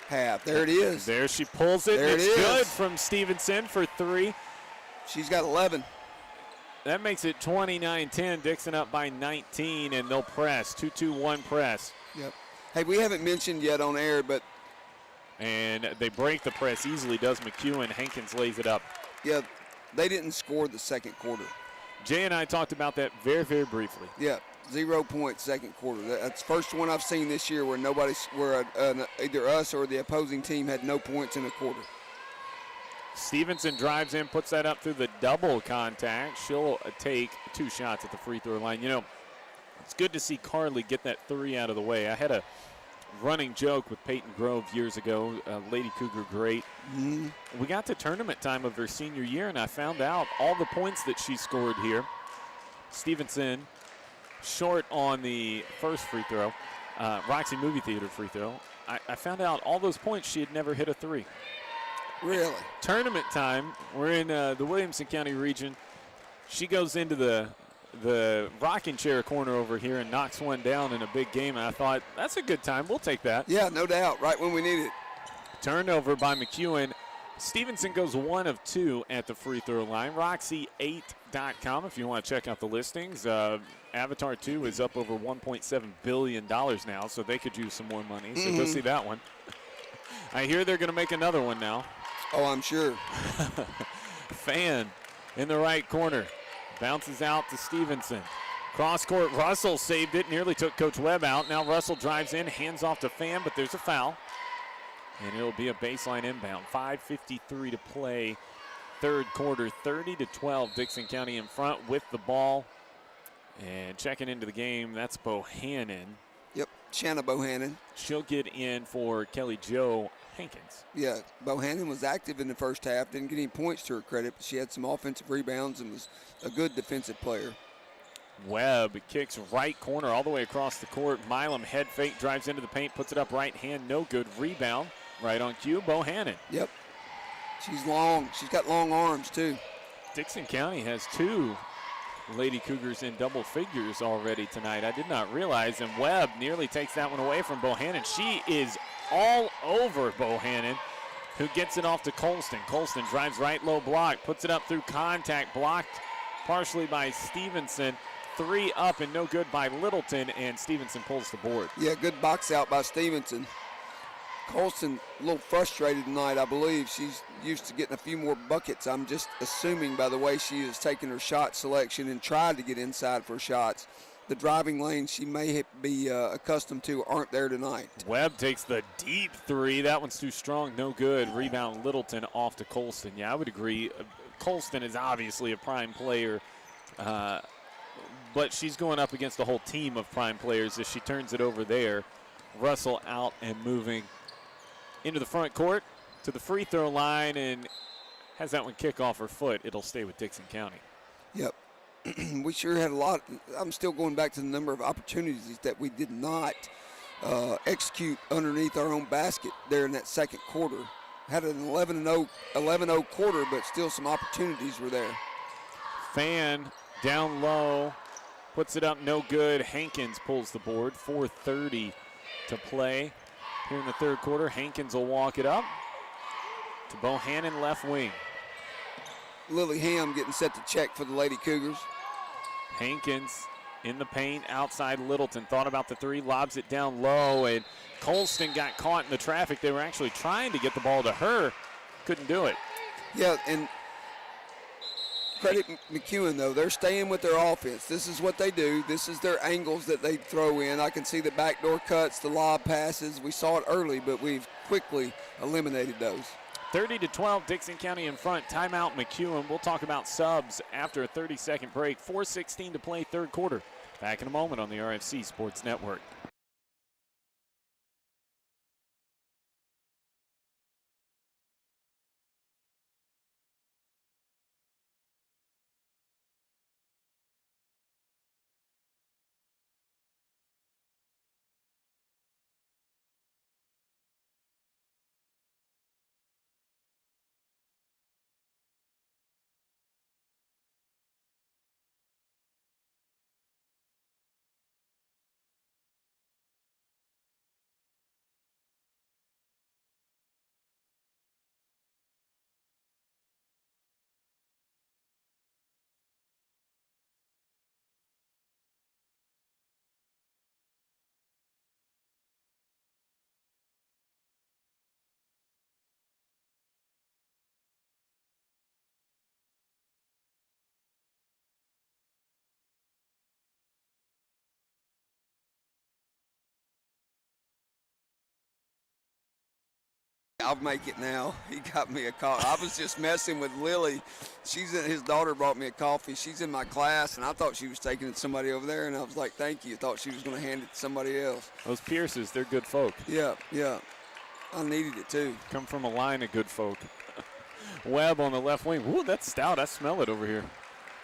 half. There it is. There she pulls it. There it it's is. Good from Stevenson for three. She's got 11. That makes it 29-10. Dixon up by 19, and they'll press. 2-2-1 press. Yep. Hey, we haven't mentioned yet on air, but and they break the press easily, does McEwen. Hankins lays it up. yeah, they didn't score the second quarter. Jay and I talked about that very, very briefly. Yeah, 0 points second quarter. That's the first one I've seen this year where either us or the opposing team had no points in a quarter. Stevenson drives in, puts that up through the double contact. She'll take 2 shots at the free throw line. You know, it's good to see Carly get that 3 out of the way. I had a running joke with Peyton Grove years ago, Lady Cougar great. Mm-hmm. We got to tournament time of her senior year, and I found out all the points that she scored here. Stevenson short on the first free throw, Roxy Movie Theater free throw. I found out all those points she had never hit a 3. Really? Tournament time, we're in the Williamson County region. She goes into the rocking chair corner over here and knocks one down in a big game. And I thought, that's a good time. We'll take that. Yeah, no doubt. Right when we need it. Turnover by McEwen. Stevenson goes 1 of 2 at the free throw line. Roxy8.com if you want to check out the listings. Avatar 2 is up over $1.7 billion now, so they could use some more money. So go see that one. I hear they're going to make another one now. Oh, I'm sure. Fan in the right corner. Bounces out to Stevenson. Cross court, Russell saved it, nearly took Coach Webb out. Now Russell drives in, hands off to Fan, but there's a foul. And it'll be a baseline inbound. 5:53 to play, third quarter, 30-12. Dickson County in front with the ball. And checking into the game, that's Bohannon. Yep, Shanna Bohannon. She'll get in for Kelly Jo Hankins. Yeah, Bohannon was active in the first half. Didn't get any points to her credit, but she had some offensive rebounds and was a good defensive player. Webb kicks right corner all the way across the court. Milam head fake, drives into the paint, puts it up right hand, no good. Rebound, right on cue, Bohannon. Yep. She's long. She's got long arms, too. Dixon County has 2 Lady Cougars in double figures already tonight. I did not realize, and Webb nearly takes that one away from Bohannon. She is all over Bohannon, who gets it off to Colston. Colston drives right low block, puts it up through contact, blocked partially by Stevenson. 3 up and no good by Littleton, and Stevenson pulls the board. Yeah, good box out by Stevenson. Colston a little frustrated tonight, I believe. She's used to getting a few more buckets. I'm just assuming by the way she is taking her shot selection and tried to get inside for shots. The driving lanes she may be accustomed to aren't there tonight. Webb takes the deep 3. That one's too strong, no good. Rebound Littleton off to Colston. Yeah, I would agree. Colston is obviously a prime player, but she's going up against a whole team of prime players as she turns it over there. Russell out and moving into the front court to the free throw line and has that one kick off her foot. It'll stay with Dickson County. Yep. We sure had a lot. I'm still going back to the number of opportunities that we did not execute underneath our own basket there in that second quarter. Had an 11-0 quarter, but still some opportunities were there. Fan down low, puts it up, no good. Hankins pulls the board. 4:30 to play here in the third quarter. Hankins will walk it up to Bohannon left wing. Lily Ham getting set to check for the Lady Cougars. Hankins in the paint, outside Littleton. Thought about the 3, lobs it down low, and Colston got caught in the traffic. They were actually trying to get the ball to her. Couldn't do it. Yeah, and Credit McEwen, though. They're staying with their offense. This is what they do. This is their angles that they throw in. I can see the backdoor cuts, the lob passes. We saw it early, but we've quickly eliminated those. 30-12, Dickson County in front. Timeout, McEwen. We'll talk about subs after a 30-second break. 4:16 to play, third quarter. Back in a moment on the RFC Sports Network. I'll make it now. He got me a coffee. I was just messing with Lily. His daughter brought me a coffee. She's in my class, and I thought she was taking it to somebody over there, and I was like, thank you. I thought she was going to hand it to somebody else. Those Pierces, they're good folk. Yeah. I needed it, too. Come from a line of good folk. Webb on the left wing. Ooh, that's stout. I smell it over here.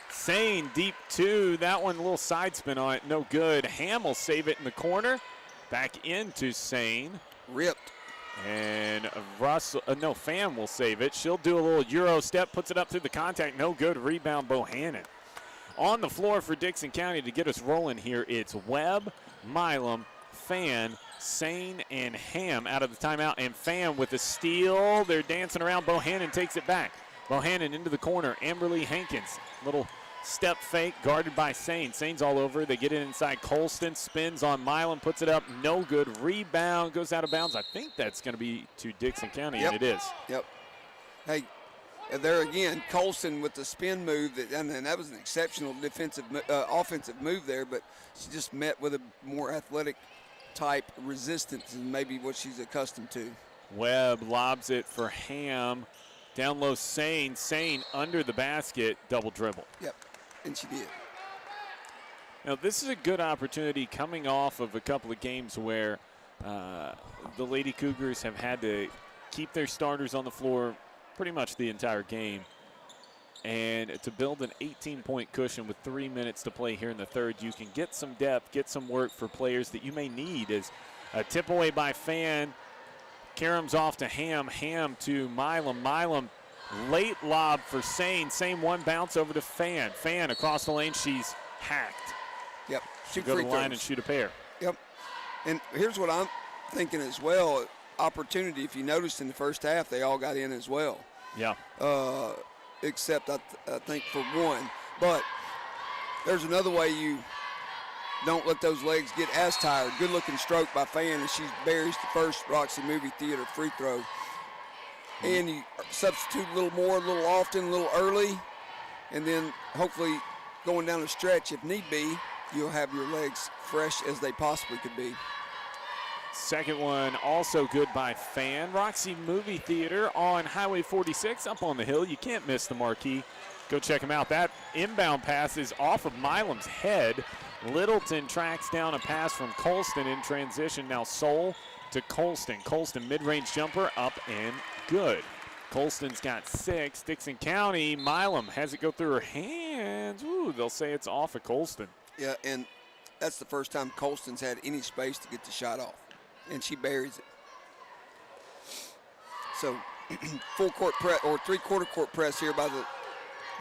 Sane deep two. That one, a little side spin on it. No good. Ham will save it in the corner. Back into Sane. Ripped. And Fan will save it. She'll do a little Euro step, puts it up through the contact. No good. Rebound, Bohannon. On the floor for Dickson County to get us rolling here, it's Webb, Milam, Fan, Sane, and Ham out of the timeout. And Fan with a steal. They're dancing around. Bohannon takes it back. Bohannon into the corner. Amberly Hankins. Little step fake guarded by Sane. Sane's all over. They get it inside. Colston spins on Milam, puts it up. No good. Rebound goes out of bounds. I think that's going to be to Dickson County, and it is. Yep. Hey, there again, Colston with the spin move, and that was an exceptional offensive move there, but she just met with a more athletic type resistance than maybe what she's accustomed to. Webb lobs it for Ham. Down low, Sane. Sane under the basket, double dribble. Yep, and she did. Now, this is a good opportunity coming off of a couple of games where the Lady Cougars have had to keep their starters on the floor pretty much the entire game. And to build an 18-point cushion with 3 minutes to play here in the third, you can get some depth, get some work for players that you may need. As a tip away by Fan. Karam's off to Ham. Ham to Milam. Milam, late lob for Sane. Sane one bounce over to Fan. Fan across the lane. She's hacked. Yep. She'll go to the line and shoot a pair. Yep. And here's what I'm thinking as well. Opportunity, if you noticed in the first half, they all got in as well. Yeah. Except I think for one. But there's another way you don't let those legs get as tired. Good-looking stroke by Fan, and she buries the first Roxy Movie Theater free throw. And you substitute a little more, a little often, a little early, and then hopefully going down the stretch, if need be, you'll have your legs fresh as they possibly could be. Second one also good by Fan. Roxy Movie Theater on Highway 46 up on the hill. You can't miss the marquee. Go check them out. That inbound pass is off of Milam's head. Littleton tracks down a pass from Colston in transition. Now Soul to Colston. Colston mid-range jumper up and good. Colston's got 6. Dickson County, Milam has it go through her hands. Ooh, they'll say it's off of Colston. Yeah, and that's the first time Colston's had any space to get the shot off, and she buries it. So full court press or three-quarter court press here by the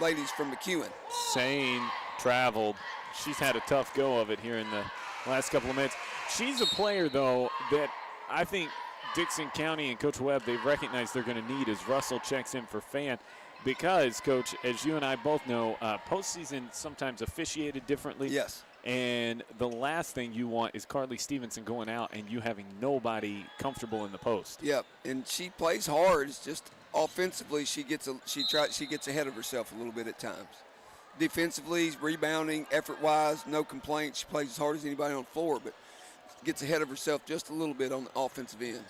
ladies from McEwen. Sane traveled. She's had a tough go of it here in the last couple of minutes. She's a player, though, that I think Dickson County and Coach Webb, they've recognized they're going to need as Russell checks in for Fan. because, Coach, as you and I both know, postseason sometimes officiated differently. Yes. And the last thing you want is Carly Stevenson going out and you having nobody comfortable in the post. Yep, and she plays hard. It's just offensively she gets ahead of herself a little bit at times. Defensively, rebounding, effort-wise, no complaints. She plays as hard as anybody on the floor, but gets ahead of herself just a little bit on the offensive end.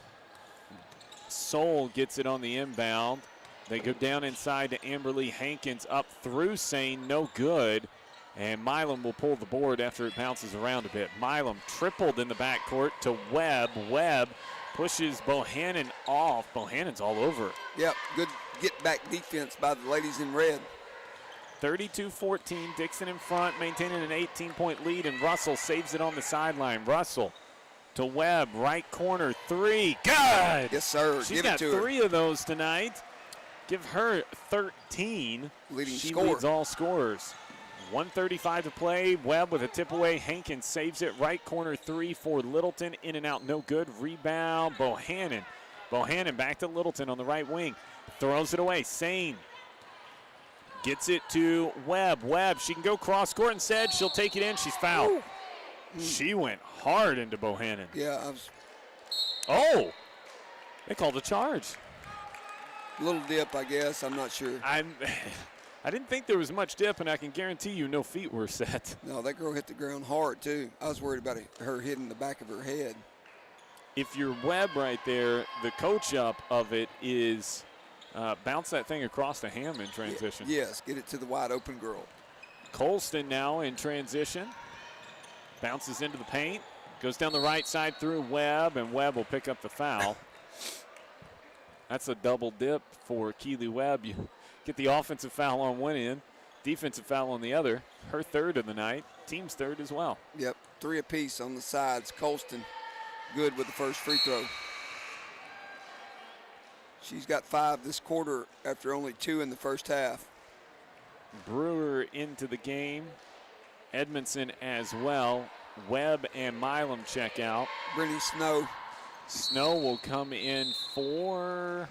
Soul gets it on the inbound. They go down inside to Amberly Hankins, up through Sane, no good. And Milam will pull the board after it bounces around a bit. Milam tripled in the backcourt to Webb. Webb pushes Bohannon off. Bohannon's all over it. Yep, good get-back defense by the ladies in red. 32-14, Dickson in front, maintaining an 18-point lead, and Russell saves it on the sideline. Russell to Webb, right corner, three, good! Yes, sir. She's got 3 of those tonight. Give her 13. Leading she scorer. leads all scorers. 1:35 to play. Webb with a tip away. Hankins saves it. Right corner 3 for Littleton. In and out, no good. Rebound, Bohannon. Bohannon back to Littleton on the right wing. Throws it away. Sane gets it to Webb. Webb, she can go cross court instead. She'll take it in. She's fouled. She went hard into Bohannon. Yeah, Oh, they called a charge. a little dip, I guess. I'm not sure. I didn't think there was much dip, and I can guarantee you no feet were set. No, that girl hit the ground hard, too. I was worried about her hitting the back of her head. If you're Webb right there, the coach up of it is bounce that thing across the ham in transition. Yes, get it to the wide open girl. Colston now in transition. Bounces into the paint. Goes down the right side through Webb, and Webb will pick up the foul. That's a double dip for Keely Webb. You get the offensive foul on one end, defensive foul on the other. Her third of the night, team's third as well. Yep, 3 apiece on the sides. Colston good with the first free throw. She's got 5 this quarter after only 2 in the first half. Brewer into the game. Edmondson as well. Webb and Milam check out. Brittany Snow. Snow will come in for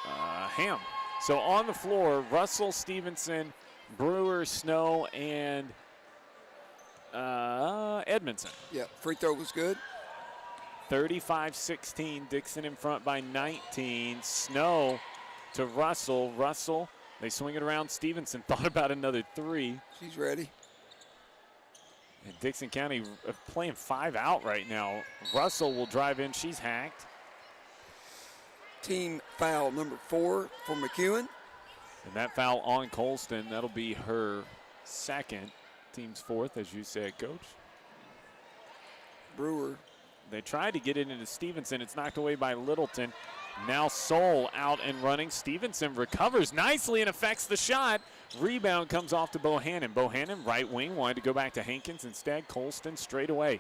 Ham. So on the floor, Russell, Stevenson, Brewer, Snow, and Edmondson. Yeah, free throw was good. 35-16, Dickson in front by 19. Snow to Russell. Russell, they swing it around. Stevenson thought about another 3. She's ready. And Dickson County playing 5 out right now. Russell will drive in. She's hacked. Team foul number 4 for McEwen. And that foul on Colston, that'll be her second. Team's 4th, as you said, Coach. Brewer. They tried to get it into Stevenson. It's knocked away by Littleton. Now Soul out and running. Stevenson recovers nicely and affects the shot. Rebound comes off to Bohannon. Bohannon, right wing, wanted to go back to Hankins. Instead, Colston straight away.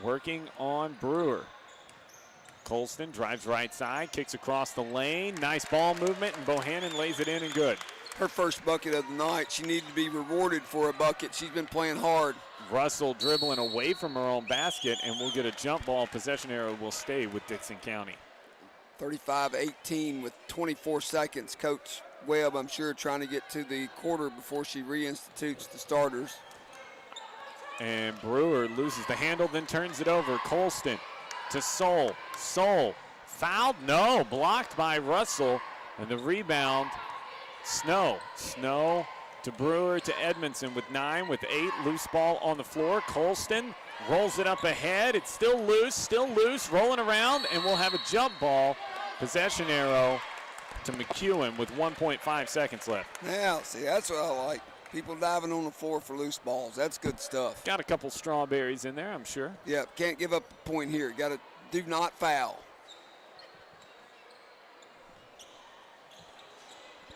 Working on Brewer. Colston drives right side, kicks across the lane. Nice ball movement, and Bohannon lays it in and good. Her first bucket of the night. She needed to be rewarded for a bucket. She's been playing hard. Russell dribbling away from her own basket, and we'll get a jump ball. Possession arrow will stay with Dickson County. 35-18 with 24 seconds. Coach Webb, I'm sure, trying to get to the quarter before she reinstitutes the starters. And Brewer loses the handle, then turns it over. Colston to Soul. Soul fouled? No, blocked by Russell. And the rebound, Snow. Snow to Brewer to Edmondson with 9, with 8. Loose ball on the floor. Colston rolls it up ahead. It's still loose, rolling around, and we'll have a jump ball. Possession arrow to McEwen with 1.5 seconds left. Now, see, that's what I like. People diving on the floor for loose balls. That's good stuff. Got a couple strawberries in there, I'm sure. Yeah, can't give up a point here. Got to do not foul.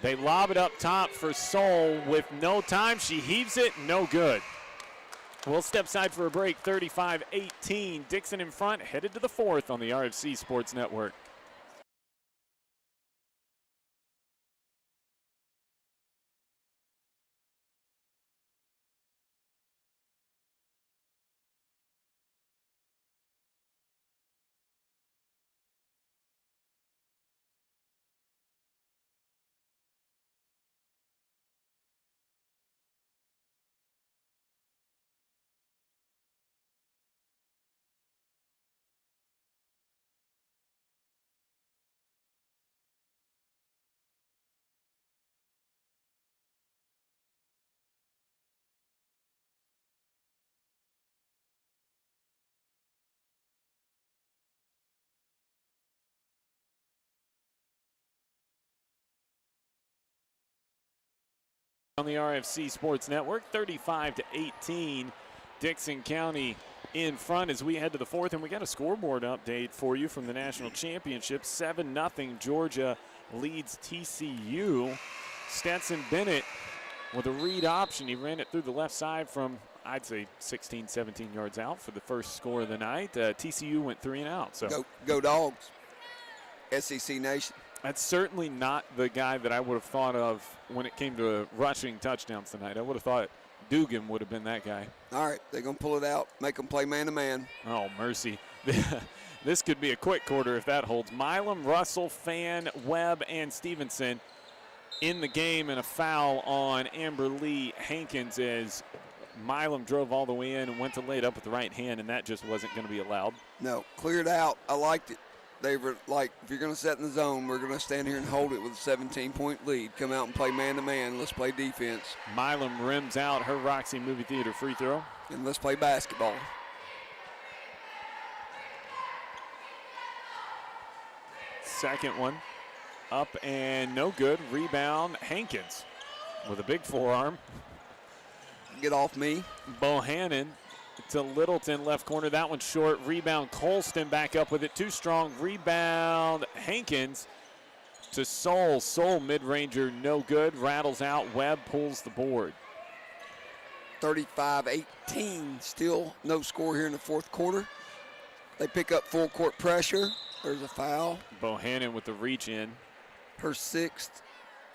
They lob it up top for Soul with no time. She heaves it, no good. We'll step side for a break. 35-18. Dickson in front, headed to the 4th on the RFC Sports Network. On the RFC Sports Network, 35-18, Dickson County in front as we head to the fourth, and we got a scoreboard update for you from the national championship. 7-0 Georgia leads TCU. Stetson Bennett with a read option. He ran it through the left side from, I'd say, 16, 17 yards out for the first score of the night. TCU went 3 and out. So go Dogs. SEC Nation. That's certainly not the guy that I would have thought of when it came to rushing touchdowns tonight. I would have thought Dugan would have been that guy. All right, they're going to pull it out, make them play man-to-man. Oh, mercy. This could be a quick quarter if that holds. Milam, Russell, Fan, Webb, and Stevenson in the game, and a foul on Amber Lee Hankins as Milam drove all the way in and went to lay it up with the right hand, and that just wasn't going to be allowed. No, cleared out. I liked it. They were like, if you're going to set in the zone, we're going to stand here and hold it with a 17-point lead. Come out and play man-to-man. Let's play defense. Milam rims out her Roxy Movie Theater free throw. And let's play basketball. Second one up and no good. Rebound, Hankins with a big forearm. Get off me. Bohannon to Littleton, left corner. That one's short. Rebound, Colston back up with it. Too strong. Rebound, Hankins to Soul. Soul mid-ranger, no good. Rattles out. Webb pulls the board. 35-18. Still no score here in the fourth quarter. They pick up full court pressure. There's a foul. Bohannon with the reach in. Her sixth.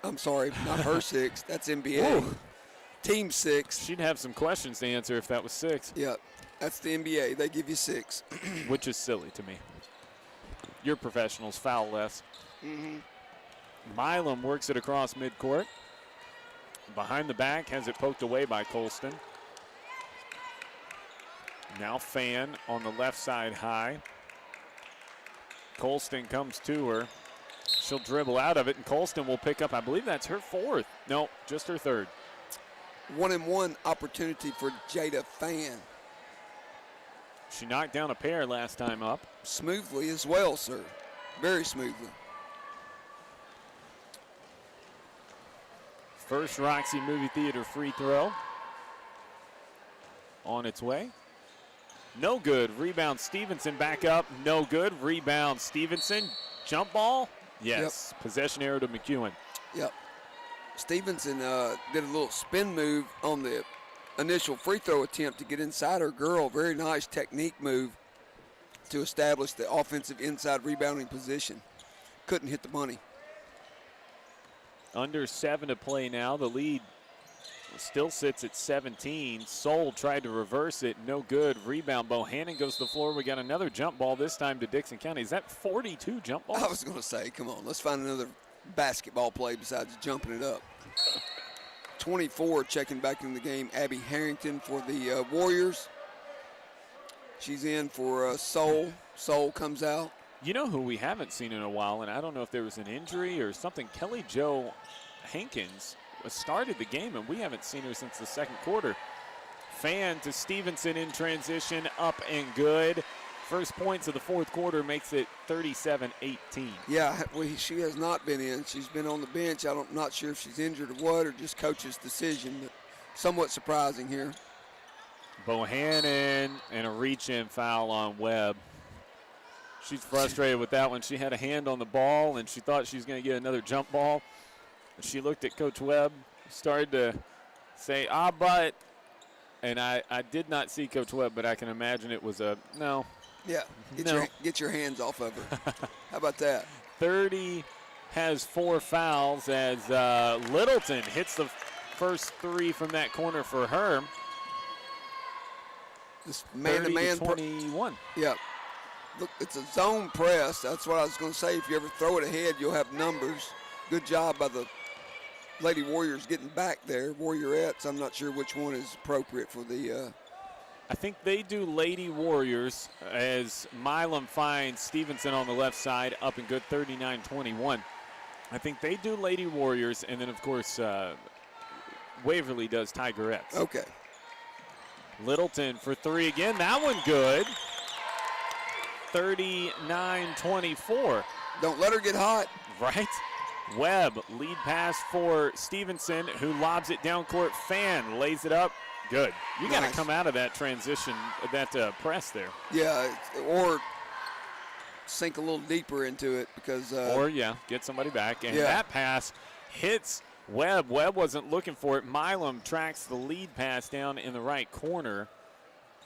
I'm sorry, not her sixth. That's NBA. Whoa. Team 6. She'd have some questions to answer if that was 6. Yeah, that's the NBA. They give you 6. Which is silly to me. You're professionals, foul less. Mm-hmm. Milam works it across midcourt. Behind the back, has it poked away by Colston. Now Fan on the left side high. Colston comes to her. She'll dribble out of it, and Colston will pick up, I believe that's her 4th. No, just her 3rd. 1-and-1 opportunity for Jada Fan. She knocked down a pair last time up. Smoothly as well, sir. Very smoothly. First Roxy Movie Theater free throw on its way. No good. Rebound, Stevenson back up. No good. Rebound, Stevenson. Jump ball? Yes. Yep. Possession error to McEwen. Yep. Stevenson did a little spin move on the initial free throw attempt to get inside her girl. Very nice technique move to establish the offensive inside rebounding position. Couldn't hit the money. Under 7 to play now. The lead still sits at 17. Soul tried to reverse it. No good. Rebound. Bohannon goes to the floor. We got another jump ball, this time to Dickson County. Is that 42 jump balls? I was going to say, come on, let's find another basketball play besides jumping it up. 24 checking back in the game. Abby Harrington for the Warriors. She's in for Soul. Soul comes out. You know who we haven't seen in a while, and I don't know if there was an injury or something. Kelly Jo Hankins started the game, and we haven't seen her since the second quarter. Fan to Stevenson in transition, up and good. First points of the fourth quarter makes it 37-18. Yeah, she has not been in. She's been on the bench. I'm not sure if she's injured or what, or just coach's decision, but somewhat surprising here. Bohannon and a reach-in foul on Webb. She's frustrated with that one. She had a hand on the ball, and she thought she was going to get another jump ball. She looked at Coach Webb, started to say, but. And I did not see Coach Webb, but I can imagine it was a no. Yeah, get your hands off of her. How about that? 30 has 4 fouls as Littleton hits the first 3 from that corner for her. This man-to-man 21. Yeah. Look, it's a zone press. That's what I was going to say. If you ever throw it ahead, you'll have numbers. Good job by the Lady Warriors getting back there. Warriorettes, I'm not sure which one is appropriate for the I think they do Lady Warriors as Milam finds Stevenson on the left side, up and good, 39-21. I think they do Lady Warriors, and then, of course, Waverly does Tigerettes. Okay. Littleton for 3 again. That one good. 39-24. Don't let her get hot. Right? Webb, lead pass for Stevenson, who lobs it down court. Fan lays it up. Good. You got to come out of that transition, that press there. Yeah, or sink a little deeper into it because. Get somebody back. And that pass hits Webb. Webb wasn't looking for it. Milam tracks the lead pass down in the right corner.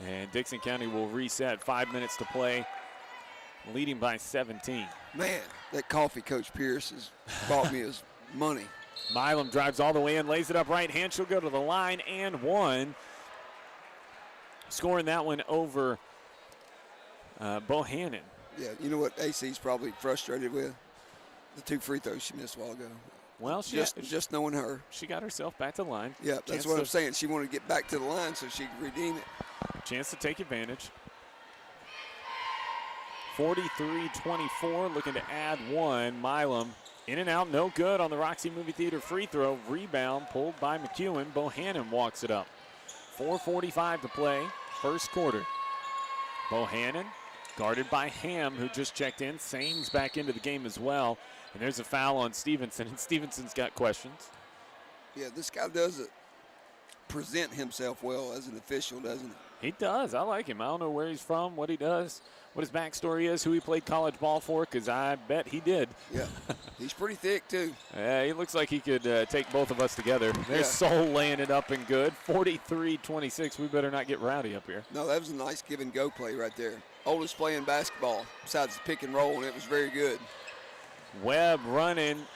And Dickson County will reset. 5 minutes to play, leading by 17. Man, that coffee Coach Pierce has bought me his money. Milam drives all the way in, lays it up right hand. She'll go to the line and one. Scoring that one over Bohannon. Yeah, you know what AC's probably frustrated with? The 2 free throws she missed a while ago. Well, just knowing her. She got herself back to the line. Yeah, that's what I'm saying. She wanted to get back to the line so she could redeem it. Chance to take advantage. 43-24, looking to add one. Milam in and out, no good on the Roxy Movie Theater free throw. Rebound pulled by McEwen. Bohannon walks it up. 4:45 to play, first quarter. Bohannon guarded by Ham, who just checked in. Sames back into the game as well. And there's a foul on Stevenson, and Stevenson's got questions. Yeah, this guy doesn't present himself well as an official, doesn't he? He does. I like him. I don't know where he's from, what he does, what his backstory is, who he played college ball for, because I bet he did. Yeah, he's pretty thick, too. Yeah, he looks like he could take both of us together. There's Soul laying it up and good. 43-26. We better not get rowdy up here. No, that was a nice give-and-go play right there. Oldest play in basketball besides the pick and roll, and it was very good. Webb running.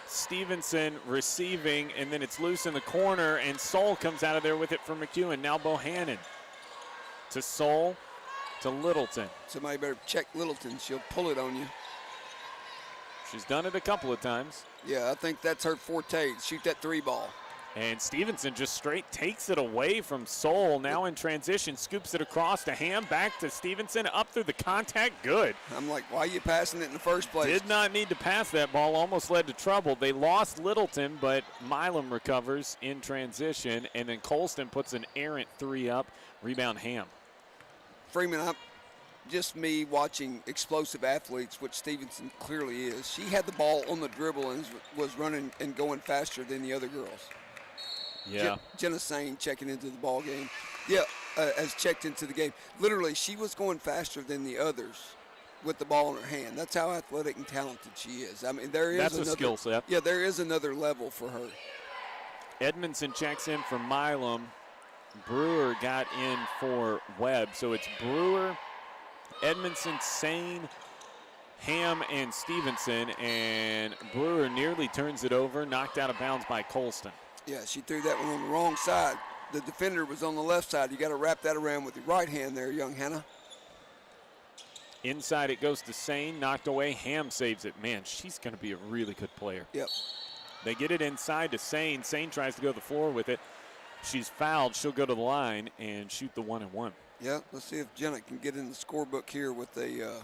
Stevenson receiving, and then it's loose in the corner, and Soul comes out of there with it for McEwen. Now Bohannon to Soul to Littleton. Somebody better check Littleton. She'll pull it on you. She's done it a couple of times. Yeah, I think that's her forte. Shoot that 3 ball. And Stevenson just straight takes it away from Soul. Now in transition, scoops it across to Ham, back to Stevenson, up through the contact, good. I'm like, why are you passing it in the first place? Did not need to pass that ball, almost led to trouble. They lost Littleton, but Milam recovers in transition, and then Colston puts an errant 3 up, rebound Ham. Freeman, just me watching explosive athletes, which Stevenson clearly is. She had the ball on the dribble and was running and going faster than the other girls. Yeah. Jenna Sane checking into the ball game. Yeah, has checked into the game. Literally, she was going faster than the others with the ball in her hand. That's how athletic and talented she is. I mean, that's a skill set. Yeah, there is another level for her. Edmondson checks in for Milam. Brewer got in for Webb. So it's Brewer, Edmondson, Sane, Ham, and Stevenson. And Brewer nearly turns it over, knocked out of bounds by Colston. Yeah, she threw that one on the wrong side. The defender was on the left side. You got to wrap that around with your right hand there, young Hannah. Inside it goes to Sane, knocked away. Ham saves it. Man, she's going to be a really good player. Yep. They get it inside to Sane. Sane tries to go to the floor with it. She's fouled. She'll go to the line and shoot the 1-and-1. Yeah, let's see if Jenna can get in the scorebook here with a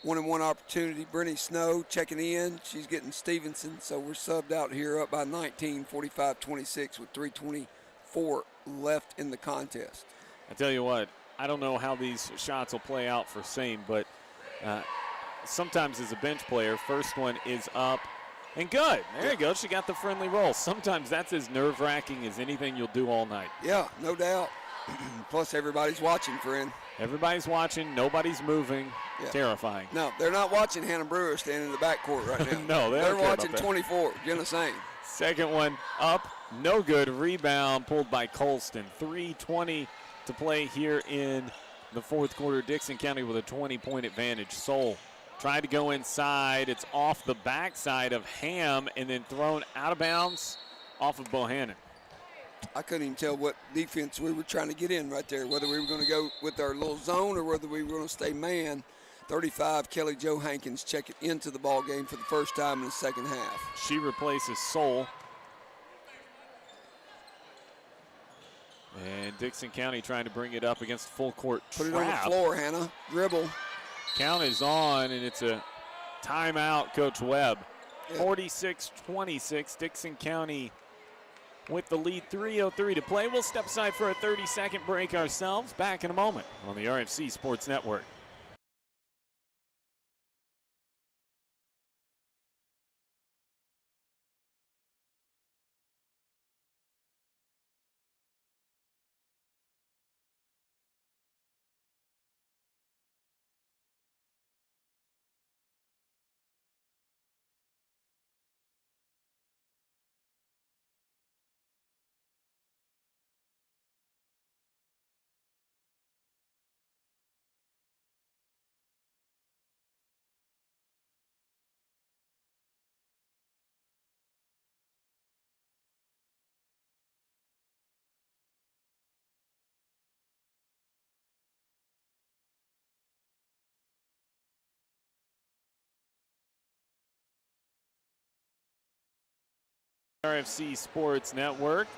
1-and-1 opportunity. Brittany Snow checking in. She's getting Stevenson, so we're subbed out here up by 19, 45-26 with 3:24 left in the contest. I tell you what, I don't know how these shots will play out for Sane, but sometimes as a bench player, first one is up and good. There you go. She got the friendly roll. Sometimes that's as nerve-wracking as anything you'll do all night. Yeah, no doubt. Plus, everybody's watching, friend. Everybody's watching. Nobody's moving. Yeah. Terrifying. No, they're not watching Hannah Brewer standing in the backcourt right now. No, they're watching 24. Jenna Sane. Second one up. No good. Rebound pulled by Colston. 3:20 to play here in the fourth quarter. Dickson County with a 20-point advantage. Soul tried to go inside. It's off the backside of Ham and then thrown out of bounds off of Bohannon. I couldn't even tell what defense we were trying to get in right there, whether we were going to go with our little zone or whether we were going to stay man. 35, Kelly Jo Hankins checking into the ball game for the first time in the second half. She replaces Soul. And Dickson County trying to bring it up against full court trap. Put it on the floor, Hannah. Dribble. Count is on, and it's a timeout, Coach Webb. 46-26, Dickson County with the lead. 3:03 to play. We'll step aside for a 30-second break ourselves. Back in a moment on the RFC Sports Network. RFC Sports Network,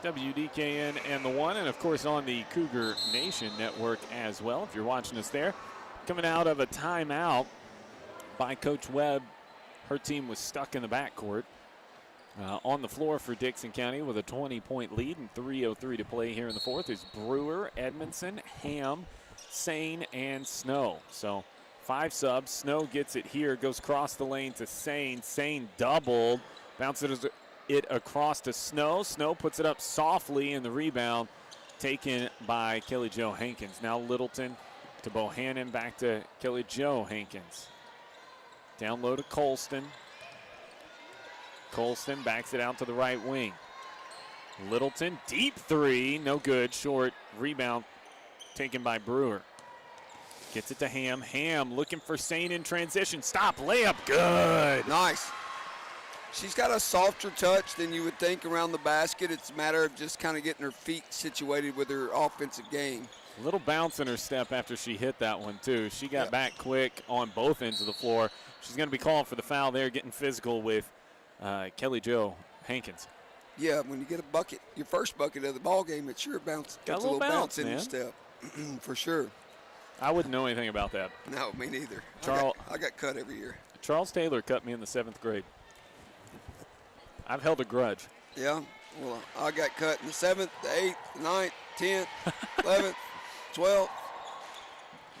WDKN and the One, and of course on the Cougar Nation Network as well, if you're watching us there. Coming out of a timeout by Coach Webb. Her team was stuck in the backcourt. On the floor for Dickson County with a 20-point lead and 3:03 to play here in the fourth is Brewer, Edmondson, Ham, Sane, and Snow. So 5 subs. Snow gets it here, goes across the lane to Sane. Sane doubled, bounces it across to Snow. Snow puts it up softly, and the rebound taken by Kelly Jo Hankins. Now Littleton to Bohannon, back to Kelly Jo Hankins. Down low to Colston. Colston backs it out to the right wing. Littleton, deep three, no good, short. Rebound taken by Brewer. Gets it to Ham. Ham looking for Sane in transition. Stop, layup, good. Nice. She's got a softer touch than you would think around the basket. It's a matter of just kind of getting her feet situated with her offensive game. A little bounce in her step after she hit that one, too. She got back quick on both ends of the floor. She's going to be called for the foul there, getting physical with Kelly Jo Hankins. Yeah, when you get a bucket, your first bucket of the ball game, it sure bounces. Got a little bounce in your step, for sure. I wouldn't know anything about that. No, me neither. I got cut every year. Charles Taylor cut me in the 7th grade. I've held a grudge. Yeah, well, I got cut in the 7th, the 8th, the 9th, 10th, 11th, 12th.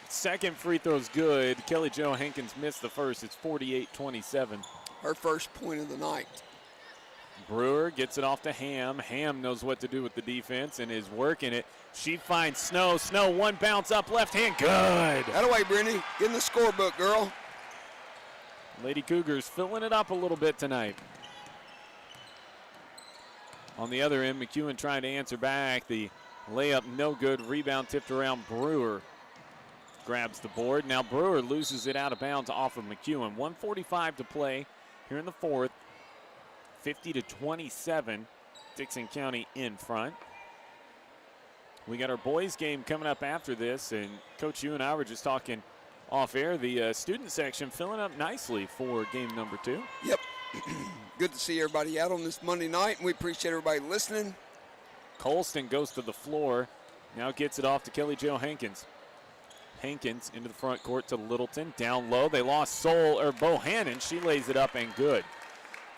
Second free throw's good. Kelly Jo Hankins missed the first. It's 48-27. Her first point of the night. Brewer gets it off to Ham. Ham knows what to do with the defense and is working it. She finds Snow. Snow, one bounce up, left hand, good. That away, Brittany. Get in the scorebook, girl. Lady Cougars filling it up a little bit tonight. On the other end, McEwen trying to answer back. The layup no good. Rebound tipped around. Brewer grabs the board. Now Brewer loses it out of bounds off of McEwen. 1:45 to play here in the fourth. 50-27. Dickson County in front. We got our boys game coming up after this, and Coach, you and I were just talking off air. The student section filling up nicely for game number 2. Yep. Good to see everybody out on this Monday night, and we appreciate everybody listening. Colston goes to the floor. Now gets it off to Kelly Jo Hankins. Hankins into the front court to Littleton. Down low. They lost Bohannon. She lays it up and good.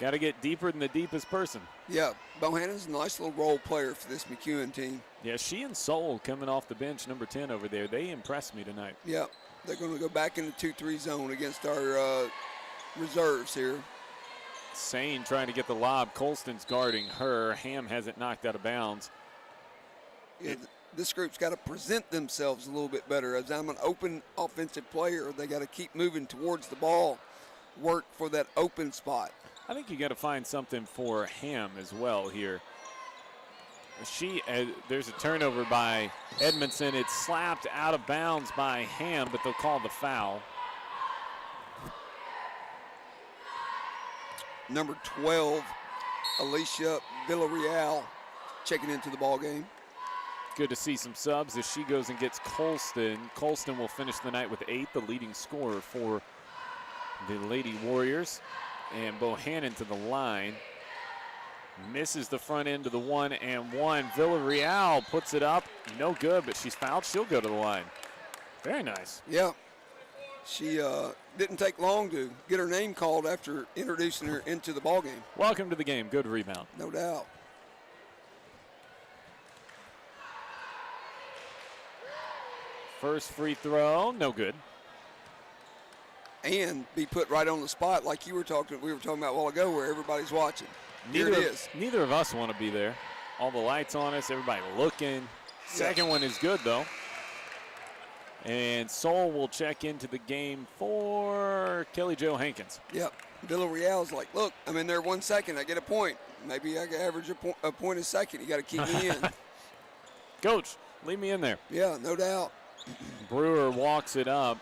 Got to get deeper than the deepest person. Yeah, Bohannon's a nice little role player for this McEwen team. Yeah, she and Soul coming off the bench, number 10 over there. They impressed me tonight. Yeah, they're going to go back in the 2-3 zone against our reserves here. Sane trying to get the lob. Colston's guarding her. Ham has it knocked out of bounds. Yeah, this group's got to present themselves a little bit better. As I'm an open offensive player, they got to keep moving towards the ball, work for that open spot. I think you got to find something for Ham as well here. There's a turnover by Edmondson. It's slapped out of bounds by Ham, but they'll call the foul. Number 12, Alicia Villarreal, checking into the ball game. Good to see some subs as she goes and gets Colston. Colston will finish the night with 8, the leading scorer for the Lady Warriors. And Bohannon to the line. Misses the front end of the 1-and-1. Villarreal puts it up. No good, but she's fouled. She'll go to the line. Very nice. Yeah. She didn't take long to get her name called after introducing her into the ball game. Welcome to the game. Good rebound. No doubt. First free throw, no good. And be put right on the spot like we were talking about a while ago, where everybody's watching. Here it is. Neither of us want to be there. All the lights on us, everybody looking. Second one is good, though. And Soul will check into the game for Kelly Jo Hankins. Yep. Villarreal's like, look, I'm in there 1 second. I get a point. Maybe I can average a point a second. You got to keep me in. Coach, leave me in there. Yeah, no doubt. Brewer walks it up.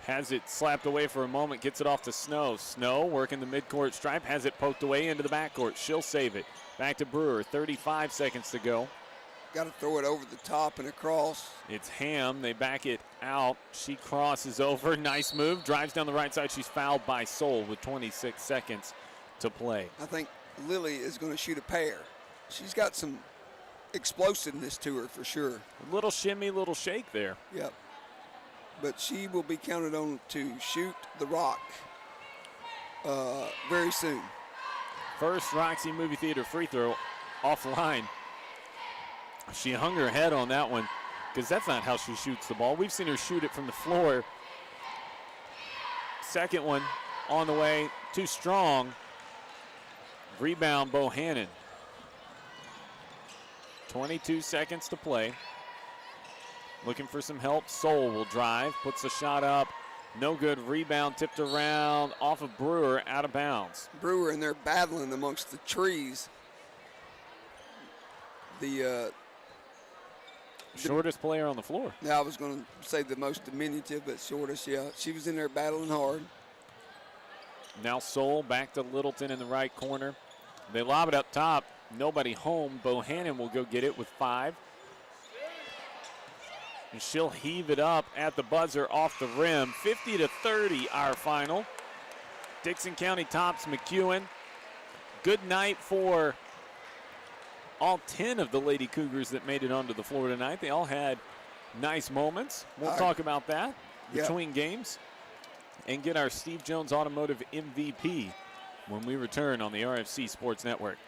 Has it slapped away for a moment, gets it off to Snow. Snow working the midcourt stripe, has it poked away into the backcourt. She'll save it. Back to Brewer, 35 seconds to go. Got to throw it over the top and across. It's Ham, they back it out. She crosses over, nice move, drives down the right side. She's fouled by Soul with 26 seconds to play. I think Lily is going to shoot a pair. She's got some explosiveness to her for sure. A little shimmy, little shake there. Yep. But she will be counted on to shoot the rock very soon. First Roxy Movie Theater free throw offline. She hung her head on that one because that's not how she shoots the ball. We've seen her shoot it from the floor. Second one on the way, too strong. Rebound Bohannon. 22 seconds to play. Looking for some help. Soul will drive, puts the shot up. No good. Rebound tipped around off of Brewer, out of bounds. Brewer, and they're battling amongst the trees. The shortest player on the floor. Yeah, I was going to say the most diminutive, but shortest, yeah. She was in there battling hard. Now Soul back to Littleton in the right corner. They lob it up top. Nobody home. Bohannon will go get it with 5. And she'll heave it up at the buzzer off the rim. 50-30 our final. Dickson County tops McEwen. Good night for all 10 of the Lady Cougars that made it onto the floor tonight. They all had nice moments. We'll talk about that between games and get our Steve Jones Automotive MVP when we return on the RFC Sports Network.